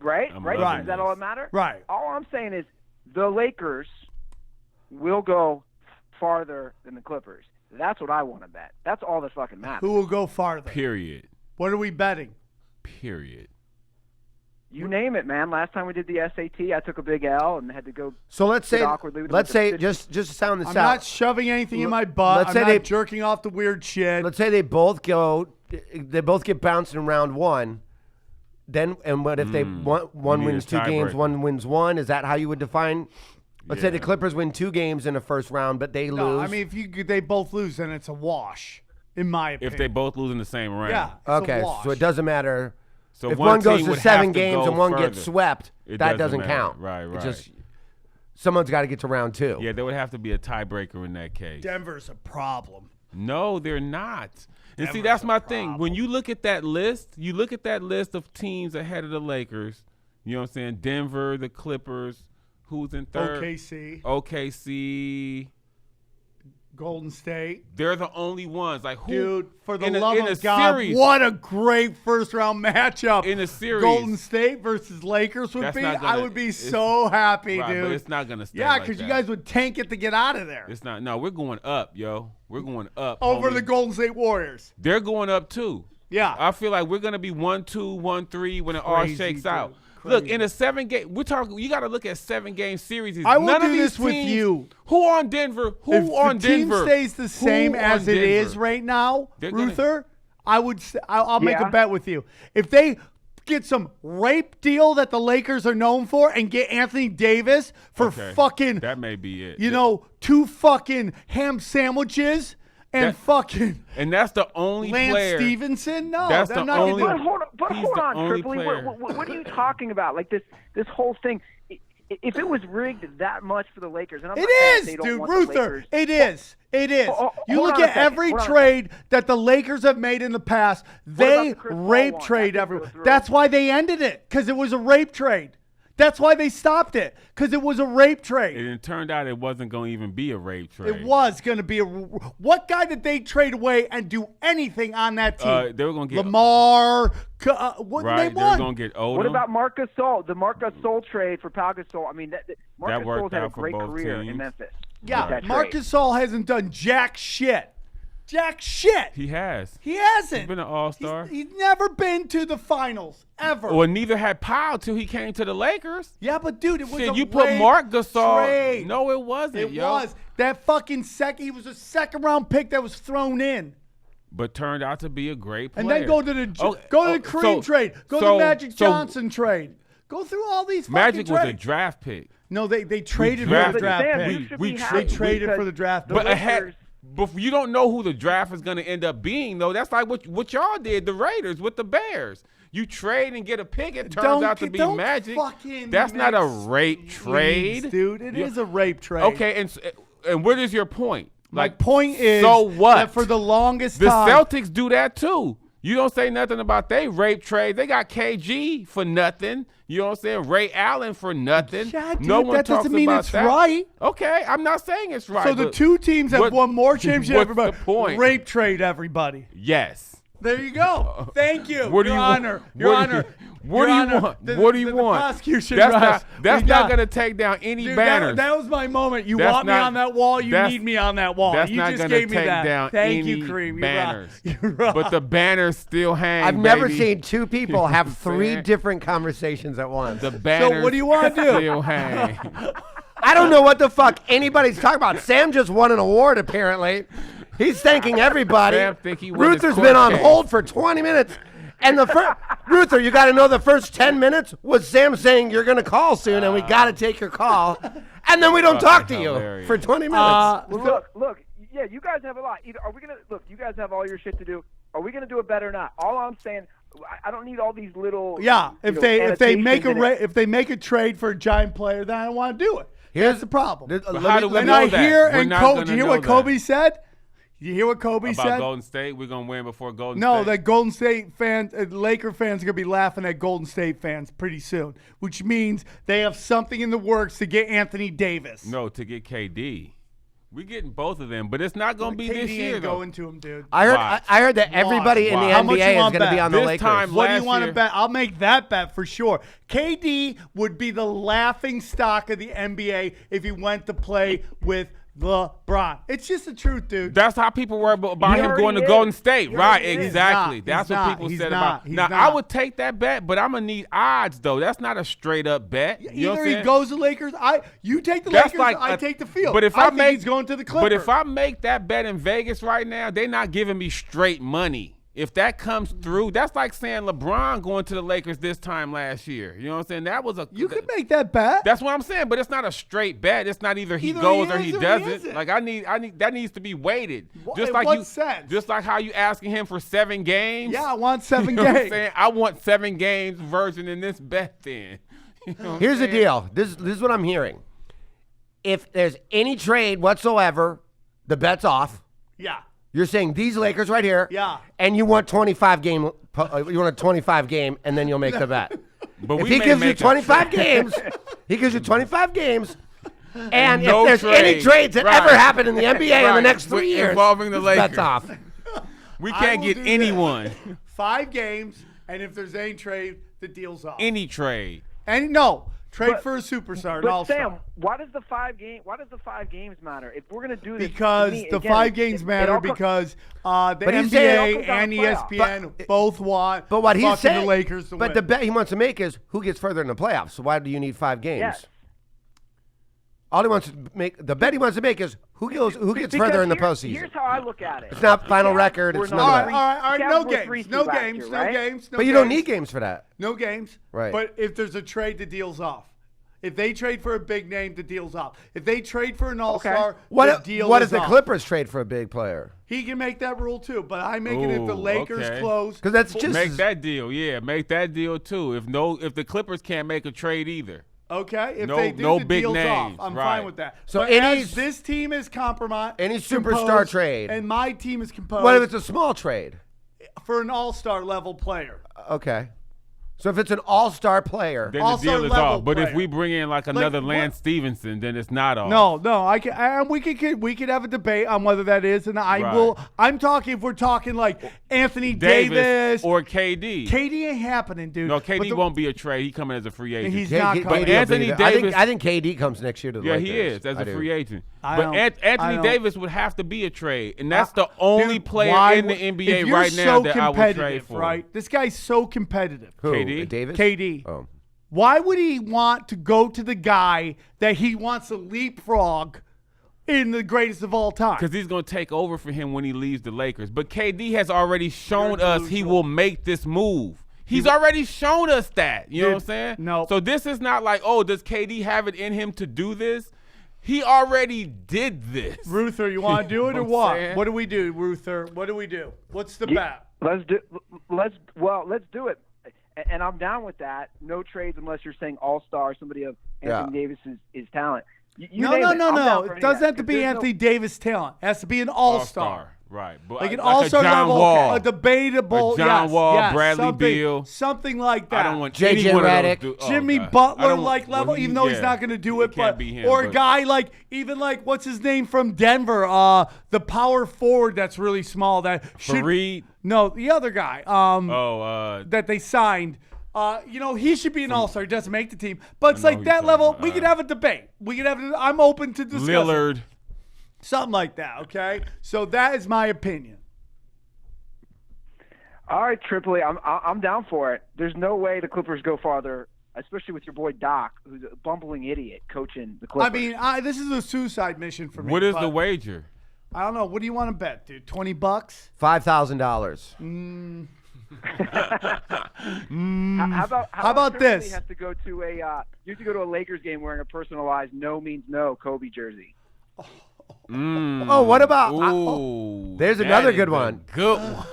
right, I'm right. loving Is that all that matters? Right. All I'm saying is the Lakers will go farther than the Clippers. That's what I want to bet. That's all that fucking matters. Who will go farther? Period. What are we betting? Period. You name it, man. Last time we did the SAT, I took a big L and had to go. So let's say, awkwardly with let's the say, decision. just to sound this I'm out. not shoving anything in my butt. let's I'm say not they- jerking off the weird shit. Let's say they both get bounced in round 1. Then, and what if they one need wins a 2 games, tiebreaker. one wins 1? Is that how you would define? Let's say the Clippers win 2 games in the first round, but they No, lose. I mean, if they both lose, then it's a wash, in my opinion. If they both lose in the same round. yeah, it's okay, a wash. so it doesn't matter. So If one one goes team to would 7 have to games go and one further. gets swept, It that doesn't doesn't matter. count. Right, It right. just someone's got to get to round 2. Yeah, there would have to be a tiebreaker in that case. Denver's a problem. No, they're not. And see, Denver's that's a my thing. problem. When you look at that list, of teams ahead of the Lakers. You know what I'm saying? Denver, the Clippers. Who's in third? OKC. Golden State. They're the only ones. Like who? Dude, for the in a- love in a of God, series, what a great first-round matchup. In a series. Golden State versus Lakers would That's be. not gonna- I would be it's- so happy, right, dude. but it's not gonna stay. Yeah, like because you that. guys would tank it to get out of there. It's not. No, we're going up, yo. We're going up. Over homie. the Golden State Warriors. They're going up too. Yeah. I feel like we're gonna be 1-2, 1-3 when it all Crazy, shakes dude. out. Crazy. Look, in a 7-game, we're talking. You got to look at 7-game series. I will None do of these this with teams- you. Who on Denver? Who If on the team Denver? stays the Who same on as it is Denver? right now, They're gonna- Ruther, I'll make a Yeah. bet with you. If they get some rape deal that the Lakers are known for and get Anthony Davis for Okay, fucking, that may be it. 2 fucking ham sandwiches and That- fucking And that's the only Lance player. Stevenson, no, That's they're the not only- gonna But do it. hold on, He's the Tripoli. only player. What are you talking about? Like this whole thing. if it was rigged that much for the Lakers, and I'm It not saying is, they don't dude. want the Ruther, Lakers. it is. It is. You Hold look on a at second. every Hold on a trade that the Lakers have made in the past. They about the Chris Paul rape one? trade That didn't everyone. go through. That's why they ended it, because it was a rape trade. That's why they stopped it, because it was a rape trade. And it turned out it wasn't going to even be a rape trade. It was going to be a. What guy did they trade away and do anything on that team? They were going to get Lamar. What right. they They were won? going to get Odom. What about Marc Gasol? The Marc Gasol trade for Pau Gasol. I mean, Marc That worked Gasol's had a out for great both career teams. in Memphis. Yeah, That Marc trade. Gasol hasn't done jack shit. Jack shit. He has. He hasn't. He's been an all-star. He's never been to the finals ever. Well, neither had Powell till he came to the Lakers. Yeah, but dude, it was Shit, a you put rape Marc Gasol. trade. No, it wasn't. It yo. was that fucking second. He was a second-round pick that was thrown in, But turned out to be a great player. and then go to the Kareem so- trade, go to so- the Magic so Johnson trade, go through all these. Magic fucking was a trades. draft pick. No, they traded for drafted- the draft Sam, pick. you should We be tra- happy They traded because for the draft the pick. But Lakers- before you don't know who the draft is going to end up being, though. That's like what y'all did, the Raiders with the Bears. You trade and get a pick. It turns out to be don't Magic. fucking That's not a mix rape things, trade, dude. It is a rape trade. Okay, and what is your point? My point is, so what? that for the longest The time, Celtics do that too. You don't say nothing about they rape trade. They got KG for nothing. You know what I'm saying? Ray Allen for nothing. Yeah, dude, no one that talks doesn't mean about it's that. right. Okay, I'm not saying it's right. So the but two teams that what- won more championships, what's everybody the point? rape trade everybody. Yes. There you go. Thank you. What do Your you Honor. want? Your What do you- Honor. What Your do you Honor. want? The- What do you the want? prosecution That's rest. not We got- going to take down any Dude, banners. that was my moment. You That's want me not- on that wall? You that's- need me on that wall. That's You not just going gave to me take that. down Thank any you, Kareem. banners. You're right. But the banners still hang. I've never baby. seen two people have three saying? different conversations at once. The banners. what do you wanna do? Still hang. I don't know what the fuck anybody's talking about. Sam just won an award, apparently. He's thanking everybody. Sam think he won his Ruther's court been on case. hold for 20 minutes. And the first, Ruther, you got to know the first 10 minutes was Sam saying you're going to call soon and we got to take your call. And then we don't talk to you hilarious. for 20 minutes. Well, look, yeah, you guys have a lot. Either are we gonna look? You guys have all your shit to do. Are we gonna do it better or not? All I'm saying, I don't need all these little. Yeah, if they make annotations in it. if they make a trade for a giant player, then I don't want to do it. Here's the problem. But how do we And know I that? hear We're and not Kobe. gonna Do you hear know what that. Kobe said? You hear what Kobe About said? Golden State, we're gonna win before Golden No, State. that Golden State fans, Laker fans are going to be laughing at Golden State fans pretty soon, which means they have something in the works to get Anthony Davis. No, to get KD. We're getting both of them, but it's not gonna be KD this year ain't though. going to him, dude. I heard Watch. I heard that everybody in the Watch. How much you NBA is want going to be bet? on the This Lakers. time- What do you last want to year- bet? I'll make that bet for sure. KD would be the laughing stock of the NBA if he went to play with LeBron. It's just the truth, dude. That's how people were about He him already going to is. Golden State. He Right, already is. exactly. He's That's not. what people He's said not. about. He's Now, not. I would take that bet, but I'm going to need odds, though. That's not a straight up bet. You know what Either I'm he saying? goes to Lakers. You take the That's Lakers. like I a- take the field. But if I I think make he's going to the Clippers. But if I make that bet in Vegas right now, they're not giving me straight money. If that comes through, that's like saying LeBron going to the Lakers this time last year. You know what I'm saying? That was a you could make that bet. That's what I'm saying, but it's not a straight bet. It's not either he Either goes he or is he or he doesn't. isn't. Like I need that needs to be weighted. What- Just in like what you sense? just like how you asking him for 7 games. Yeah, I want 7 You know what I'm games. saying? I want 7 games version in this bet then. You know what I'm Here's the saying? deal. This is what I'm hearing. If there's any trade whatsoever, the bet's off. Yeah. You're saying these Lakers right here. Yeah. And you want 25 game. You want a 25 game, and then you'll make the bet. But If we he may gives you make a 25 trade. games, he gives you 25 games. And No if there's any trade. trades that Right. ever happen in the NBA in the Right. next 3 years, Involving the this bet's Lakers. off. We I can't will get do that. anyone. 5 games, and if there's any trade, the deal's off. Any trade. And no, trade But- for a superstar, an But all-star. Sam, why does the 5 games matter? If we're gonna do this, Because to me, the again, 5 games it matter all comes- because the But he's saying it all NBA comes down and to playoffs. ESPN But- both want But what he's fucking saying, the Lakers to but win. the bet he wants to make is who gets further in the playoffs. So why do you need 5 games? Yes. All he wants to make, the bet he wants to make is who gets Because further in the here's postseason. how I look at it. It's not final Cavs record, were it's not none of all that. right, all right, Cavs no were games, 3 no seed last games, year, no right? games, no But you games. don't need games for that. No games. Right. But if there's a trade, the deal's off. If they trade for a big name, the deal's off. If they trade for an all-star, the What deal what is if the off. Clippers trade for a big player? He can make that rule too, but I make it if the Ooh, Lakers okay. close. Because that's just Make that deal, yeah. Make that deal too. If the Clippers can't make a trade either. Okay, if No- they do, no the big deal's names, off. I'm right. fine with that. So but any- as this team is compromised, Any superstar trade. and my team is composed What if it's a small trade? for an all-star level player. Okay. So if it's an all-star player, Then All-star the deal is level off. But if player. we bring in like another what- Lance Stevenson, then it's not off. No, I can. And we could have a debate on whether that is, and I Right. will. I'm talking if we're talking like Anthony Davis. or KD. KD ain't happening, dude. No, But KD the- won't be a trade. He coming as a free agent. He's K- not K- coming. KD will be Anthony there. Davis- I think KD comes next year to the Yeah, Lakers. he is as I a do. free agent. I But don't- Anthony I don't- Davis would have to be a trade, and that's the only Dude, player why in the would- NBA if you're right now so that I would competitive, trade for. Right? This guy's so competitive. Who? KD? Davis? KD. Oh. Why would he want to go to the guy that he wants to leapfrog in the greatest of all time? Because he's going to take over for him when he leaves the Lakers. But KD has already shown You're us he delusional. will make this move. He's already shown us that. You know what I'm saying? No. So this is not like, oh, does KD have it in him to do this? He already did this. Ruther, you want to do it or You know what I'm what? saying? What do we do, Ruther? What do we do? What's the bet? Let's do it. And I'm down with that. No trades unless you're saying all-star, somebody of Anthony Davis is talent. You No. name it. I'm down for It any doesn't of that, have to 'cause be there's Anthony Davis talent. It has to be an all-star. Right. But Like an a all-star John level, Wall. a debatable, A John yes, Wall, yes, Bradley something, Beal. something like that. I don't want J.J. any one of those Redick. dudes. Oh, Jimmy God. I Butler don't want- like level, well, he- even though he's yeah. not going to do it, It can't but be him, or a but- guy like even like what's his name from Denver, the power forward that's really small that should Fareed. no the other guy that they signed. He should be an all-star. He doesn't make the team, but it's I know like who that you're level. talking We about. could have a debate. We could have. I'm open to discuss Lillard. something like that. Okay, so that is my opinion. All right, Tripoli, I'm down for it. There's no way the Clippers go farther, especially with your boy Doc, who's a bumbling idiot coaching the Clippers. I mean, this is a suicide mission for me. What is but the wager? I don't know. What do you want to bet, dude? $20? $5,000. How about Tripoli this? Has to go to you have to go to a Lakers game wearing a personalized "No means no" Kobe jersey. Oh, what about? Ooh, There's that another is good a one. Good one.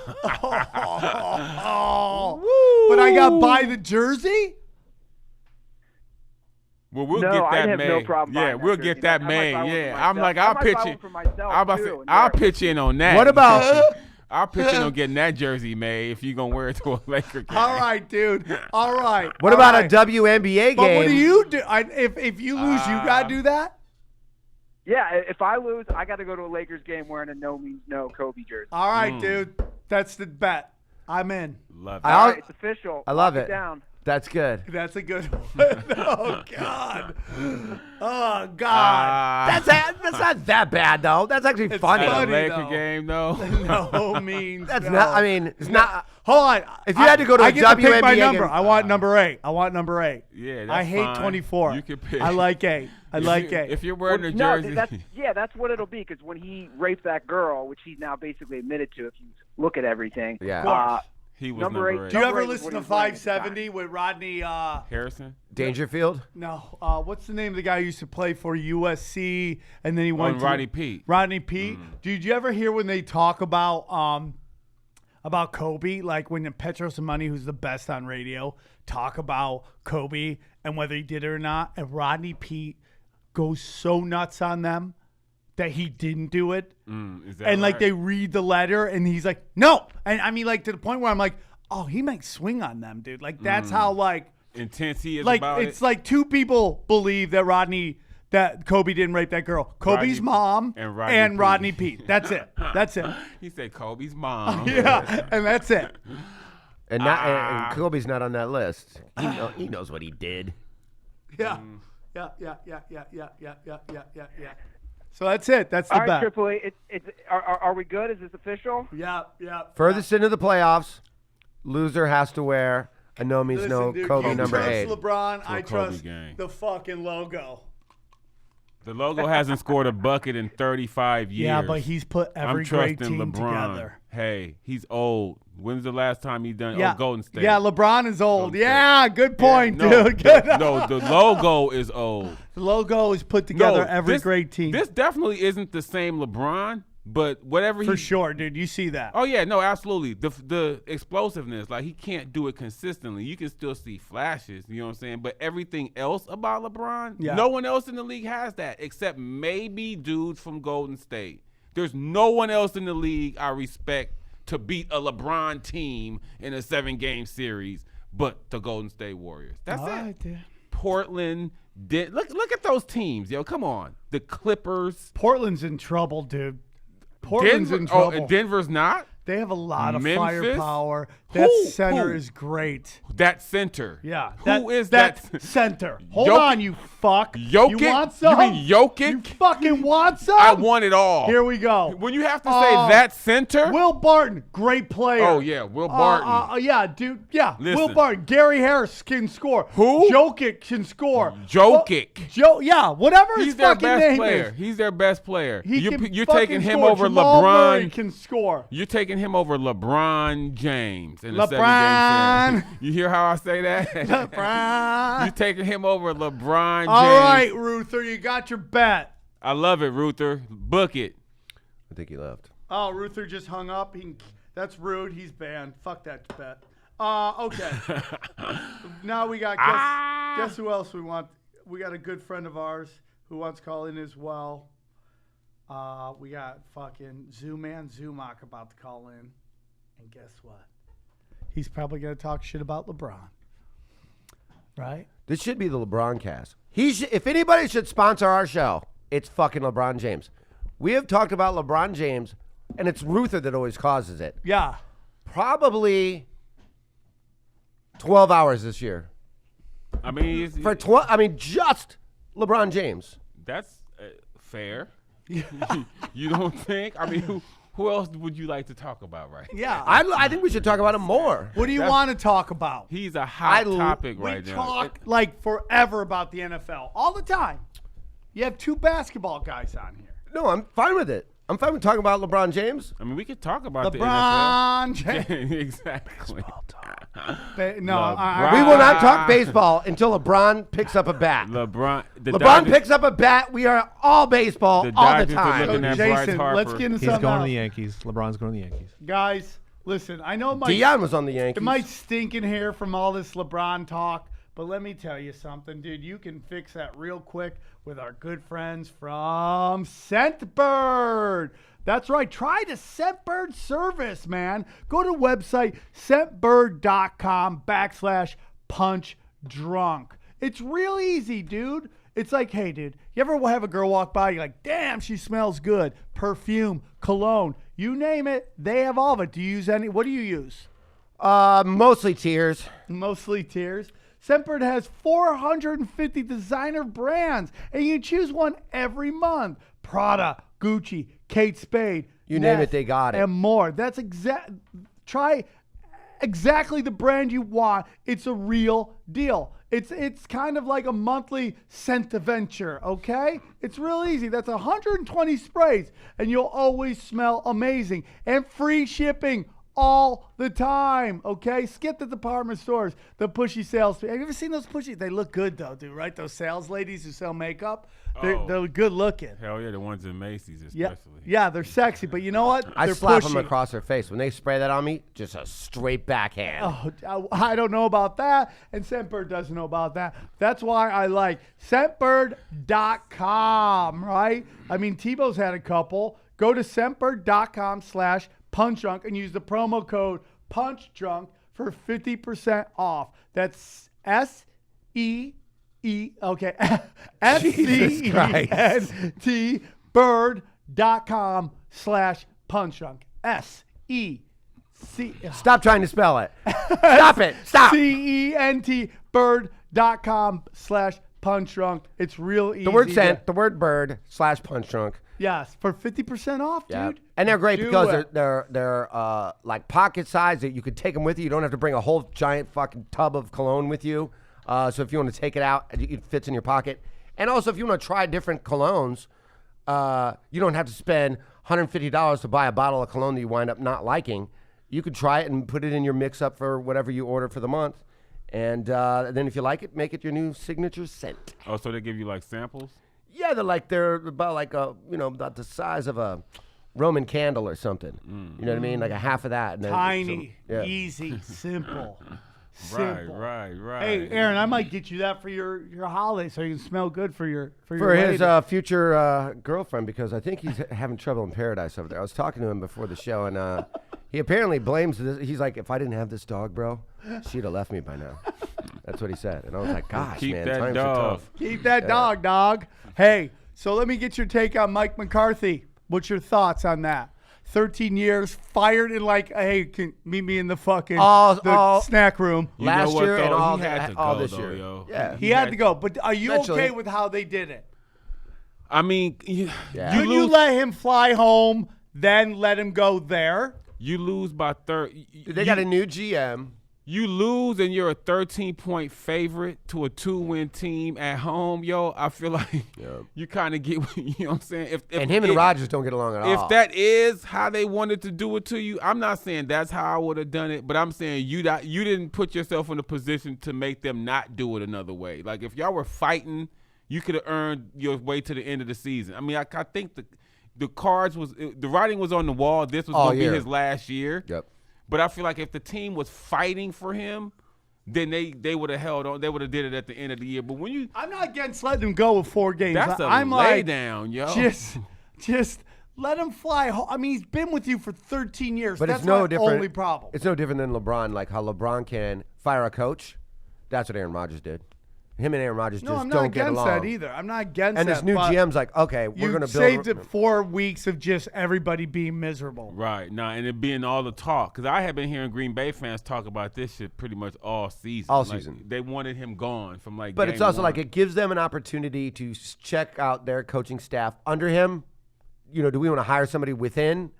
But I got to buy the jersey? Well, we'll No, get I'd that have made. no problem Yeah, buying that we'll jersey. get that I might buy made. one for Yeah, myself. I'm like, I I'll might pitch buy it. one for myself, I'll too, and I'll wear it. pitch in on that. What about? I'll pitch in on getting that jersey made if you're gonna wear it to a Laker game. All right, dude. All right. What All about right. a WNBA game? But what do you do? If you lose, you got to do that? Yeah, if I lose, I got to go to a Lakers game wearing a "No means no" Kobe jersey. All right, dude. That's the bet. I'm in. Love it. I- All right, it's official. I love Lock it. Down. That's good. That's a good one. Oh, God. Oh, God. That's not that bad though. That's actually It's funny. At a funny, Laker though. game, though. No means That's no. not. I mean, it's not. Hold on. If you had to go to I a get to pick my WNBA number. game- I want number 8. I want number 8. Yeah, I that's hate fine. 24. You can pick. I like 8. I like 8. If you're wearing a No, jersey, that's what it'll be. Because when he raped that girl, which he's now basically admitted to, if you look at everything. Yeah. he was number number eight. 8. Do you ever Number 8 was listen what to he was wearing at the 570 with Rodney? Harrison Dangerfield. No. What's the name of the guy who used to play for USC and then he went on to Rodney Pete. Rodney Pete. Did you ever hear when they talk about Kobe, like when Petros and Money, who's the best on radio, talk about Kobe and whether he did it or not, and Rodney Pete goes so nuts on them that he didn't do it. Is that And like right? they read the letter and he's like, no. And I mean, like to the point where I'm like, oh, he might swing on them, dude. Like that's how like intense he is like about it's it. like two people believe that Kobe didn't rape that girl. Kobe's Rodney- mom and and Rodney Rodney Pete. Pete. That's it. That's it. He said Kobe's mom. Yeah, and that's it. And not. And Kobe's not on that list. He knows what he did. Yeah. Yeah. So that's it. That's the All right, bet. Tripoli. Are we good? Is this official? Yeah. Furthest into the playoffs, loser has to wear a no means Listen, no dude, Kobe you number trust 8. LeBron. I Kobe trust gang. the fucking logo. The logo hasn't scored a bucket in 35 years. Yeah, but he's put every I'm great trusting team LeBron. together. Hey, he's old. When's the last time he done? Yeah, Oh, Golden State. Yeah, LeBron is old. Golden State. Yeah, good point, No, dude. Good. no, the logo is old. The logo is put together No, every this- great team. This definitely isn't the same LeBron. But whatever For sure, dude. You see that. Oh yeah, no, absolutely. The explosiveness, like he can't do it consistently. You can still see flashes, you know what I'm saying? But everything else about LeBron, no one else in the league has that except maybe dudes from Golden State. There's no one else in the league I respect to beat a LeBron team in a 7-game series but the Golden State Warriors. That's it. Dude. Portland, look at those teams, yo. Come on. The Clippers. Portland's in trouble, dude. Portland's in trouble. Oh, and Denver's not? They have a lot of Memphis? firepower. That center is great. That center. Yeah. Who is that? Center? Hold Jokic? on, you fuck. Jokic? You want some? You mean Jokic? You fucking want some? I want it all. Here we go. When you have to say that center. Will Barton, great player. Oh, yeah, Will Barton. Yeah, dude. Yeah, Listen. Will Barton. Gary Harris can score. Who? Jokic can score. Jokic. Yeah, whatever He's his their fucking best name player. is. He's their best player. You're fucking taking him score. over Jamal Murray LeBron. can score. You're taking him over LeBron James in a LeBron. 7-game series. You hear how I say that? LeBron. You're taking him over LeBron James. All right, Ruther, you got your bet. I love it, Ruther. Book it. I think he left. Oh, Ruther just hung up. That's rude. He's banned. Fuck that bet. Okay. Now we got, guess who else we want? We got a good friend of ours who wants to call in as well. We got fucking Zooman Zumach about to call in. And guess what? He's probably going to talk shit about LeBron. Right? This should be the LeBron cast. If anybody should sponsor our show, it's fucking LeBron James. We have talked about LeBron James, and it's Ruther that always causes it. Yeah. Probably 12 hours this year. I mean, just LeBron James. that's fair. You don't think? I mean, who else would you like to talk about right now? Yeah. I think we should talk about him more. What do you want to talk about? He's a hot topic right We now. talk like forever about the NFL. All the time. You have two basketball guys on here. No, I'm fine with it. I'm fine with talking about LeBron James. I mean, we could talk about LeBron the James. NFL. Exactly. No, LeBron. We will not talk baseball until LeBron picks up a bat. LeBron Picks up a bat. We are all baseball The all the Dodgers are time. looking at Jason, Bryce Harper. let's get into He's something going to else. the Yankees. LeBron's going to the Yankees. Guys, listen, I know Deion was on the Yankees. it might stink in here from all this LeBron talk, but let me tell you something, dude. You can fix that real quick with our good friends from Scentbird. That's right. Try the Scentbird service, man. Go to website scentbird.com/punchdrunk. It's real easy, dude. It's like, hey, dude, you ever have a girl walk by, you're like, damn, she smells good. Perfume, cologne, you name it, they have all of it. Do you use any? What do you use? Mostly tears. Mostly tears. Scentbird has 450 designer brands, and you choose one every month. Prada, Gucci, Kate Spade. You name Ness, it, they got it. And more. That's try exactly the brand you want. It's a real deal. It's kind of like a monthly scent adventure, okay? It's real easy. That's 120 sprays, and you'll always smell amazing. And free shipping all the time, okay? Skip the department stores, the pushy sales. Have you ever seen those pushy? They look good, though, dude, right? Those sales ladies who sell makeup, they're good looking. Hell yeah, the ones in Macy's Yeah, especially. yeah, they're sexy, but you know what? I They're slap pushy. them across their face. When they spray that on me, just a straight backhand. Oh, I don't know about that, and Scentbird doesn't know about that. That's why I like Scentbird.com, right? I mean, Tebow's had a couple. Go to Scentbird.com/punchdrunk and use the promo code punchdrunk for 50% off. That's SCENT bird.com/punchdrunk. Stop trying to spell it. Stop it. Stop. CENT bird.com/punchdrunk. It's real easy. The word scent, the word bird /punch drunk. Yes, for 50% off, Yeah. dude. And they're great Do because it. they're like pocket size that you could take them with you. You don't have to bring a whole giant fucking tub of cologne with you. So if you want to take it out, it fits in your pocket. And also if you want to try different colognes, you don't have to spend $150 to buy a bottle of cologne that you wind up not liking. You could try it and put it in your mix-up for whatever you order for the month. And then if you like it, make it your new signature scent. Oh, so they give you like samples? Yeah, they're about the size of a Roman candle or something. You know what I mean? Like a half of that. And then Tiny, yeah. easy, simple. Right, Simple. right. Hey, Aaron, I might get you that for your holiday, so you can smell good for your For his lady. future girlfriend, because I think he's having trouble in paradise over there. I was talking to him before the show, and he apparently blames this. He's like, if I didn't have this dog, bro, she'd have left me by now. That's what he said. And I was like, gosh, Keep man, that times dog. are tough. Keep that dog. Hey, so let me get your take on Mike McCarthy. What's your thoughts on that? 13 years, fired in like, hey, can meet me in the fucking snack room. You know Last what, year though? and all, He had to all go, this though, year. yo. Yeah. He had to go, but are you Eventually. okay with how they did it? I mean, Yeah. Could you let him fly home, then let him go there? you lose by 30. They got a new GM. You lose and you're a 13-point favorite to a 2-win team at home, yo. I feel like you kind of get, you know what I'm saying? If And him and Rodgers don't get along at all. If that is how they wanted to do it to you, I'm not saying that's how I would have done it, but I'm saying you didn't put yourself in a position to make them not do it another way. Like if y'all were fighting, you could have earned your way to the end of the season. I mean, I think the writing was on the wall. This was going to be his last year. Yep. But I feel like if the team was fighting for him, then they would have held on. They would have did it at the end of the year. But when I'm not against letting him go with 4 games. that's a I'm lay like, down, yo. just let him fly home. I mean, he's been with you for 13 years. But That's it's no my different. only problem. It's no different than LeBron, like how LeBron can fire a coach. That's what Aaron Rodgers did. Him and Aaron Rodgers No, just I'm don't not get against along. that either. I'm not against And that. this new but GM's like, okay, we're you going to saved build. it 4 weeks of just everybody being miserable. Right. Nah, and it being all the talk. Because I have been hearing Green Bay fans talk about this shit pretty much all season. All Like, season. They wanted him gone from like But game it's also one. like it gives them an opportunity to check out their coaching staff under him. You know, do we want to hire somebody within?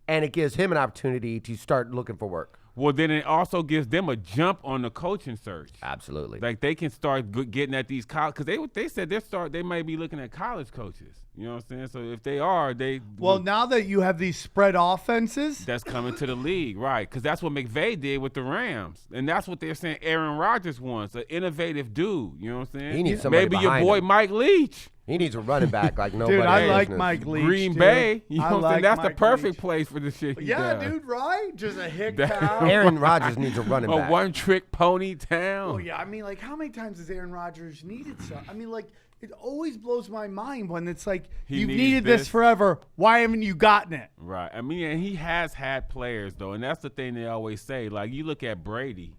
And it gives him an opportunity to start looking for work. Well, then it also gives them a jump on the coaching search. Absolutely. Like they can start getting at these college because they said they might be looking at college coaches. You know what I'm saying? So if they are, Well, now that you have these spread offenses, that's coming to the league, right? Because that's what McVay did with the Rams, and that's what they're saying. Aaron Rodgers wants an innovative dude. You know what I'm saying? He needs somebody maybe your behind boy him. Mike Leach. He needs a running back like nobody. dude, I has like business. Mike Leach. Green dude. Bay. You know I what I'm like saying? That's Mike the perfect Leach. place for the shit. he Yeah, does. dude, right? Just a hick That- town. Aaron Rodgers needs a running A back. one-trick pony town. Oh yeah, I mean, like, how many times has Aaron Rodgers needed so? I mean, like, it always blows my mind when it's like He you've needs needed this this. forever. Why haven't you gotten it? Right. I mean, and he has had players though, and that's the thing they always say. Like you look at Brady,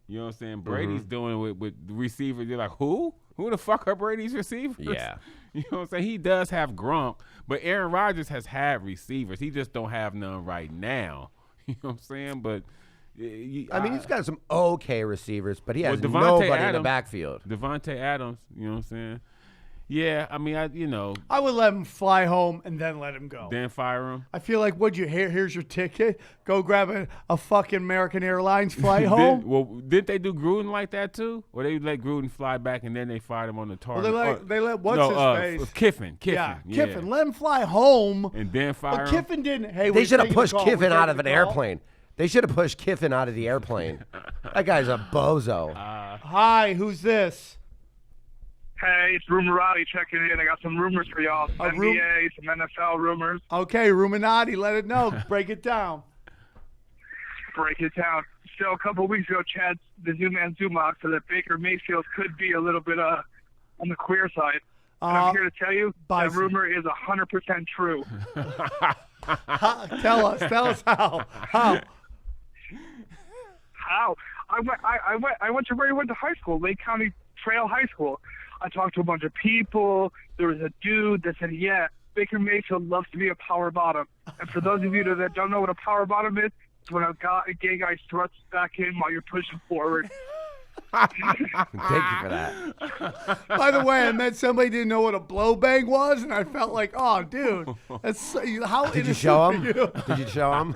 you know what I'm saying? Brady's doing it with receivers. You're like, who? Who the fuck are Brady's receivers? Yeah. You know what I'm saying? He does have Gronk, but Aaron Rodgers has had receivers. He just don't have none right now. You know what I'm saying? But I mean, he's got some okay receivers, but he has Devontae nobody in the Adams- backfield. Devontae Adams. You know what I'm saying? Yeah. I mean, I would let him fly home and then let him go. then fire him. I feel like, would you here's your ticket. Go grab a fucking American Airlines flight home. Didn't they do Gruden like that too? Or they let Gruden fly back and then they fired him on the Well, target? they let what's his face? Kiffin. Yeah, Kiffin. Let him fly home. And then fire But him. Kiffin didn't. Hey, They we're should have taking pushed the call. Kiffin We're out of taking an the call. airplane. They should have pushed Kiffin out of the airplane. That guy's a bozo. Hi, who's this? Hey, it's Rumerati checking in. I got some rumors for y'all. Some NBA, some NFL rumors. Okay, Ruminati, let it know. Break it down. Break it down. So a couple of weeks ago, Chad, the Zoom-Man Zoom-Ox, said that Baker Mayfield could be a little bit on the queer side. And I'm here to tell you that Bison. rumor is 100% true. Tell us how. How? How? I went to where he went to high school, Lake County Trail High School. I talked to a bunch of people. There was a dude that said, yeah, Baker Mayfield loves to be a power bottom. And for those of you that don't know what a power bottom is, it's when a gay guy struts back in while you're pushing forward. Thank you for that. By the way, I met somebody didn't know what a blow bang was, and I felt like, oh, dude, that's how Did you innocent show are him? you? Did you show him?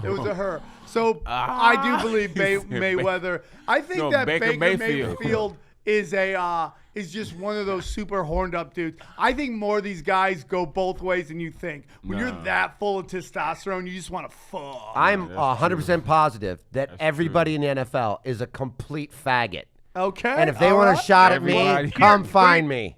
It was a her. So I do believe Mayweather. I think No, that Baker Baker Mayfield. Mayfield is just one of those super horned up dudes. I think more of these guys go both ways than you think. When you're that full of testosterone, you just want to fuck. I'm 100% positive that everybody in the NFL is a complete faggot. Okay. And if they all want right. a shot at me, Everybody. come find me.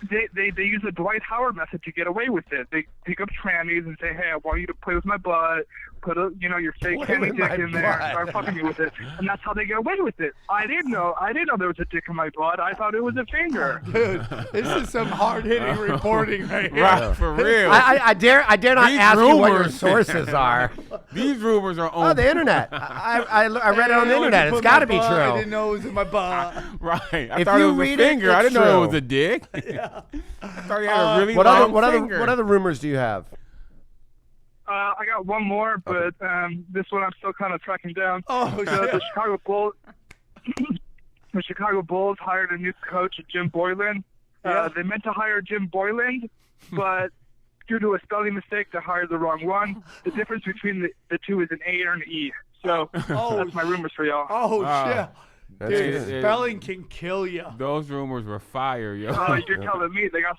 they use the Dwight Howard method to get away with it. They pick up trannies and say, "Hey, I want you to play with my butt. Put your fake candy dick in there and start fucking me with it." And that's how they get away with it. I didn't know there was a dick in my butt. I thought it was a finger. Dude, this is some hard-hitting reporting right here. Right, for real. I dare not These ask you what your rumors. sources are. These rumors are on. Oh, the internet. I read it on the internet. It's got to be true. I didn't know it was in my butt. Right. I If thought it you was a read it, finger. I it's didn't know it true. was a dick. I thought he had a really What long other finger. what other rumors do you have? I got one more, but this one I'm still kind of tracking down. Oh, The Chicago Bulls. The Chicago Bulls hired a new coach, Jim Boylan. They meant to hire Jim Boylan, but due to a spelling mistake, they hired the wrong one. The difference between the two is an A or an E. So that's my rumors for y'all. Oh, shit. That's Dude, good. spelling can kill you. Those rumors were fire, yo. You're telling me they got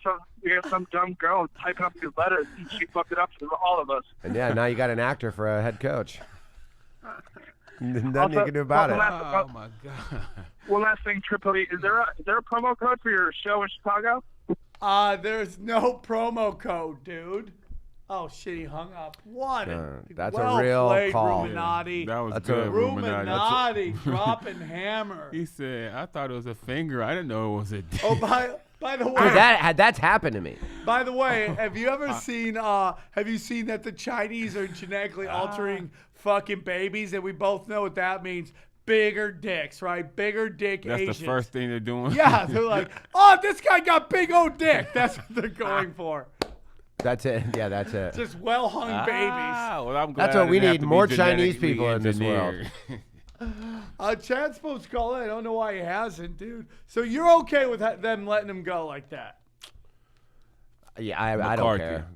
some dumb girl typing up these letters and she fucked it up for all of us. And yeah, now you got an actor for a head coach. Nothing Also, you can do about it. Oh my god. One last thing, Tripoli, is there a promo code for your show in Chicago? There's no promo code, dude. Oh, shit, he hung up. What? That's a well real played, call. Ruminati. That was That's good, a- Ruminati. Ruminati dropping hammer. He said, "I thought it was a finger. I didn't know it was a dick." Oh, by the way, Dude, that's happened to me. by the way, have you ever seen? Have you seen that the Chinese are genetically altering fucking babies, and we both know what that means? Bigger dicks, right? Bigger dick That's Asians. the first thing they're doing. Yeah, they're like, oh, this guy got big old dick. That's what they're going for. That's it. Yeah, that's it. Just well hung babies. Well, I'm glad That's what I we didn't have need, to be more Chinese genetically people in this engineered. Chad's supposed to call in. I don't know why he hasn't, dude. So you're okay with them letting him go like that? Yeah, I don't McCarthy. care.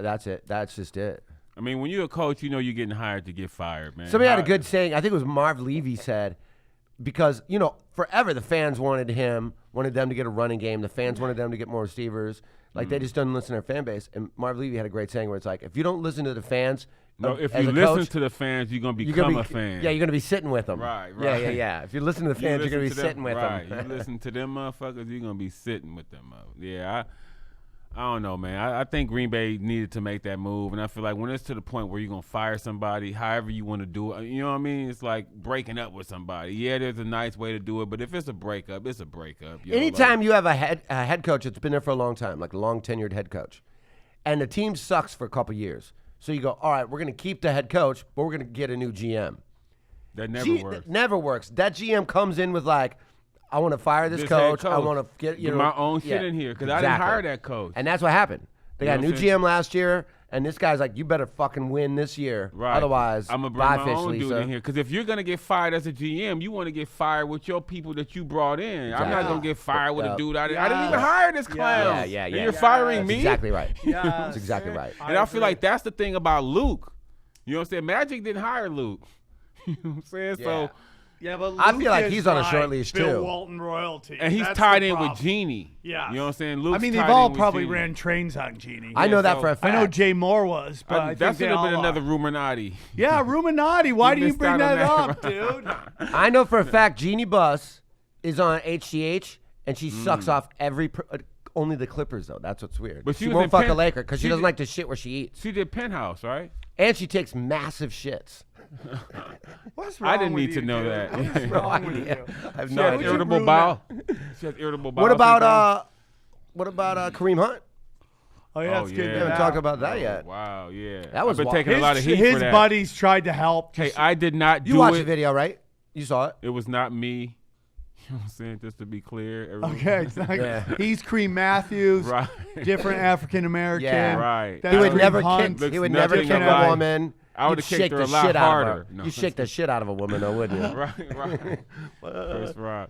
That's it. That's just it. I mean, when you're a coach, you know you're getting hired to get fired, man. Somebody had a good saying. I think it was Marv Levy said, because forever the fans wanted them to get a running game. The fans wanted them to get more receivers. Like they just didn't listen to their fan base. And Marv Levy had a great saying where it's like, if you don't listen to the fans, No, if as you a listen coach, to the fans, you're gonna you're become gonna a fan. Yeah, you're gonna be sitting with them. Right, Yeah, right. yeah, yeah. If you listen to the fans, you're gonna be listen to sitting with right. them. You listen to them motherfuckers, you're gonna be sitting with them. Yeah, I don't know, man. I think Green Bay needed to make that move, and I feel like when it's to the point where you're gonna fire somebody, however you want to do it, you know what I mean? It's like breaking up with somebody. Yeah, there's a nice way to do it, but if it's a breakup, it's a breakup. Anytime you have a head coach that's been there for a long time, like a long tenured head coach, and the team sucks for a couple years, so you go, all right, we're gonna keep the head coach, but we're gonna get a new GM. that never works. That never works. That GM comes in with like, I want to fire this This coach. head I want to get my own shit in here because I didn't hire that coach. And that's what happened. They got a You know new what I'm saying? GM last year, and this guy's like, you better fucking win this year. Right. Otherwise, I'm gonna bring bye my fish, own dude Lisa. in here. Because if you're gonna get fired as a GM, you want to get fired with your people that you brought in. I'm not Exactly. gonna get fired with Yeah. a dude I didn't even hire this clown. Yeah. And you're firing That's me. exactly right. Yeah, That's exactly right. And I feel like that's the thing about Luke. You know what I'm saying? Magic didn't hire Luke. You know what I'm saying? So, Yeah, but I feel like Luke he's is on a like short leash, Bill too. Walton royalty, and he's That's tied the in with problem. Genie. Yeah. You know what I'm saying? Luke's I mean, they've tied all in with probably Genie. ran trains on Genie. I know that so- for a fact. I know Jay Moore was, but I that think should they have been all another are. Ruminati. Yeah, Ruminati. Why You do you missed bring out on that up, that. dude? I know for a fact Jeannie Buss is on HGH, and she sucks off only the Clippers, though. That's what's weird. But she she was won't in fuck a Penn- Laker because she she doesn't did- like to shit where she eats. She did Penthouse, right? And she takes massive shits. What's wrong I didn't with need to you, know dude? that. What's wrong with you? I have She no has idea. irritable ruin bowel. She has irritable bowel. What syndrome. about Kareem Hunt? Oh yeah, it's good. yeah. We haven't talked about that yet. Wow, yeah. That was I've been wild. taking a lot of heat his for that. buddies tried to help. Hey, I did not You do watched it. the video, right? You saw it. It was not me. You know what I'm saying? Just to be clear. Everyone- Okay, it's not, Yeah. he's Kareem Matthews, Right. different African American. Yeah. Right. That's He would Kareem never Hunt. kick. He would Looks never nothing kick a alike. woman. I would've You'd kicked shake her the a lot shit out of harder. her. No. You shake the shit out of a woman, though, wouldn't you? Right. That's right.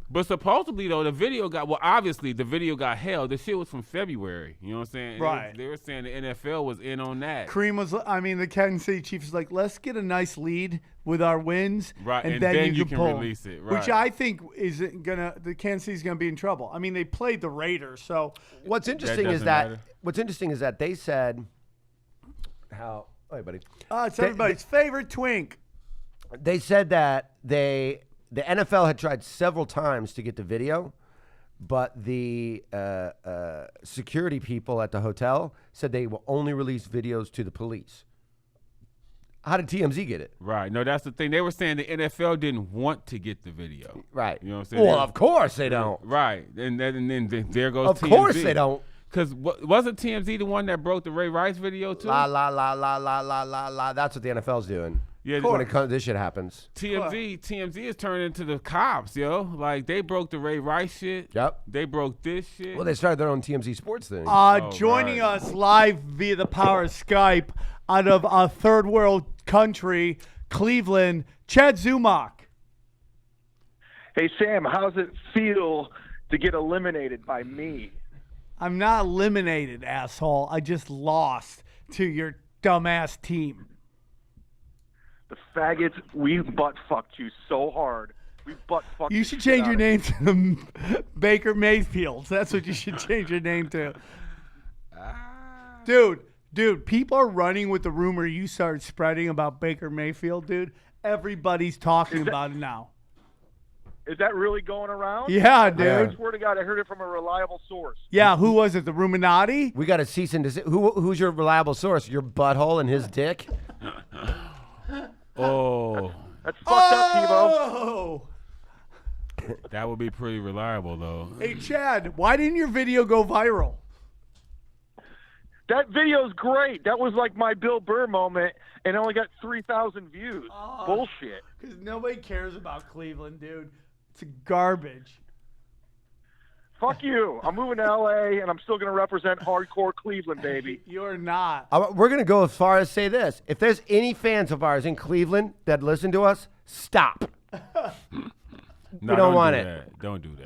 But supposedly though, the video got obviously the video got held. The shit was from February. You know what I'm saying? Right. They were saying the NFL was in on that. Kareem was, the Kansas City Chiefs was like, let's get a nice lead with our wins, Right, and and then then you can can pull. release it, Which right. I think the Kansas City's gonna be in trouble. I mean, they played the Raiders, so What's interesting is doesn't that matter. they said how. Hey, buddy. it's everybody's favorite twink. They said that the NFL had tried several times to get the video, but the security people at the hotel said they will only release videos to the police. How did TMZ get it? Right. No, that's the thing. They were saying the NFL didn't want to get the video. Right. You know what I'm saying? Well, of course they don't. Right. And then there goes Of TMZ. course they don't. Because wasn't TMZ the one that broke the Ray Rice video too? La la la la la la la la. That's what the NFL's doing. Yeah, When it comes, this shit happens. TMZ is turning into the cops, yo. Like they broke the Ray Rice shit. Yep. They broke this shit. Well, they started their own TMZ Sports thing. Joining right. us live via the power of Skype out of a third world country, Cleveland, Chad Zumach. Hey, Sam, how's it feel to get eliminated by me? I'm not eliminated, asshole. I just lost to your dumbass team. The faggots, we butt fucked you so hard. We butt fucked You should change your name to the Baker Mayfields. That's what you should change your name to. Dude, people are running with the rumor you started spreading about Baker Mayfield, dude. Everybody's talking about it now. Is that really going around? Yeah, dude. I swear to God, I heard it from a reliable source. Yeah, who was it? The Ruminati? We got a cease and desist. Who's your reliable source? Your butthole and his dick? Oh, That's fucked up, Tebow. Oh! that would be pretty reliable though. Hey, Chad, why didn't your video go viral? That video's great. That was like my Bill Burr moment, and it only got 3,000 views. Bullshit. Because nobody cares about Cleveland, dude. It's garbage. Fuck you. I'm moving to L.A., and I'm still going to represent hardcore Cleveland, baby. You're not. We're going to go as far as say this. If there's any fans of ours in Cleveland that listen to us, stop. No, don't want do it. That. Don't do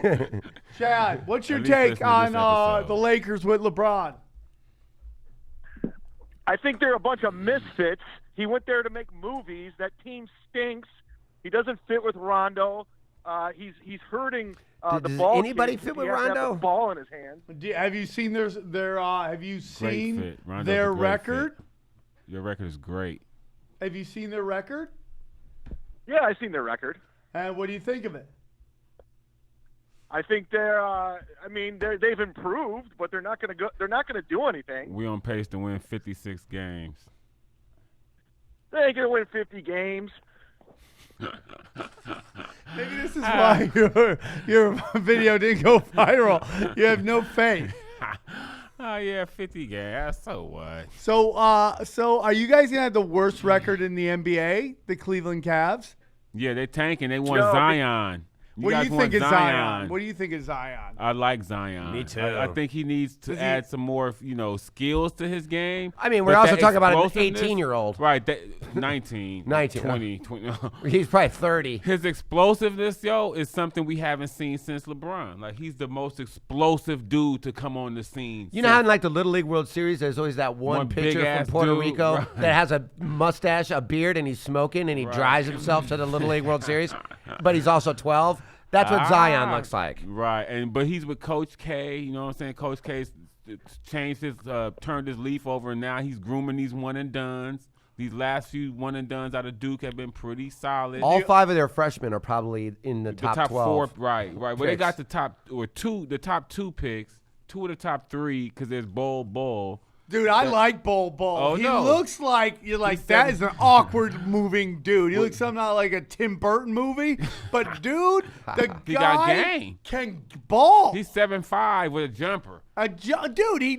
that. Chad, what's your At least take listen to on this episode. the Lakers with LeBron? I think they're a bunch of misfits. He went there to make movies. That team stinks. He doesn't fit with Rondo. He's hurting the Does ball. anybody team. fit He with has to have Rondo? the ball in his hands. Have you seen have you seen fit. Rondo's their a great record? fit. Your record is great. Have you seen their record? Yeah, I've seen their record. And what do you think of it? I think they've improved, but they're not going to go. They're not going to do anything. We on pace to win 56 games. They ain't going to win 50 games. Maybe this is why your video didn't go viral. You have no faith. Oh yeah, 50 games. So what? So are you guys gonna have the worst record in the NBA? The Cleveland Cavs. Yeah, they tanking. They want No, Zion. What do guys you want think of Zion? What do you think of Zion? I like Zion. Me too. I think he needs to add some more, skills to his game. I mean, we're But also that talking about an explosiveness- 18-year-old. Right, 19. 19. 20. He's probably 30. His explosiveness, is something we haven't seen since LeBron. Like, he's the most explosive dude to come on the scene. You know how in like the Little League World Series, there's always that one pitcher from big-ass Puerto dude, Rico right. that has a mustache, a beard, and he's smoking, and he drives himself to the Little League World Series, but he's also 12. That's what Zion looks like. Right, but he's with Coach K. You know what I'm saying? Coach K's changed turned his leaf over, and now he's grooming these one and dones. These last few one and dones out of Duke have been pretty solid. All 5 of their freshmen are probably in the top 12. 4, right. Well, they picks. got the top 2 picks, 2 of the top 3, because there's Bull. Dude, I like Bol Bol. Oh, he no. looks like you're like He's that is an awkward moving dude. He looks something like a Tim Burton movie. But dude, the He guy got game. can ball. He's 7'5" with a jumper. Dude, he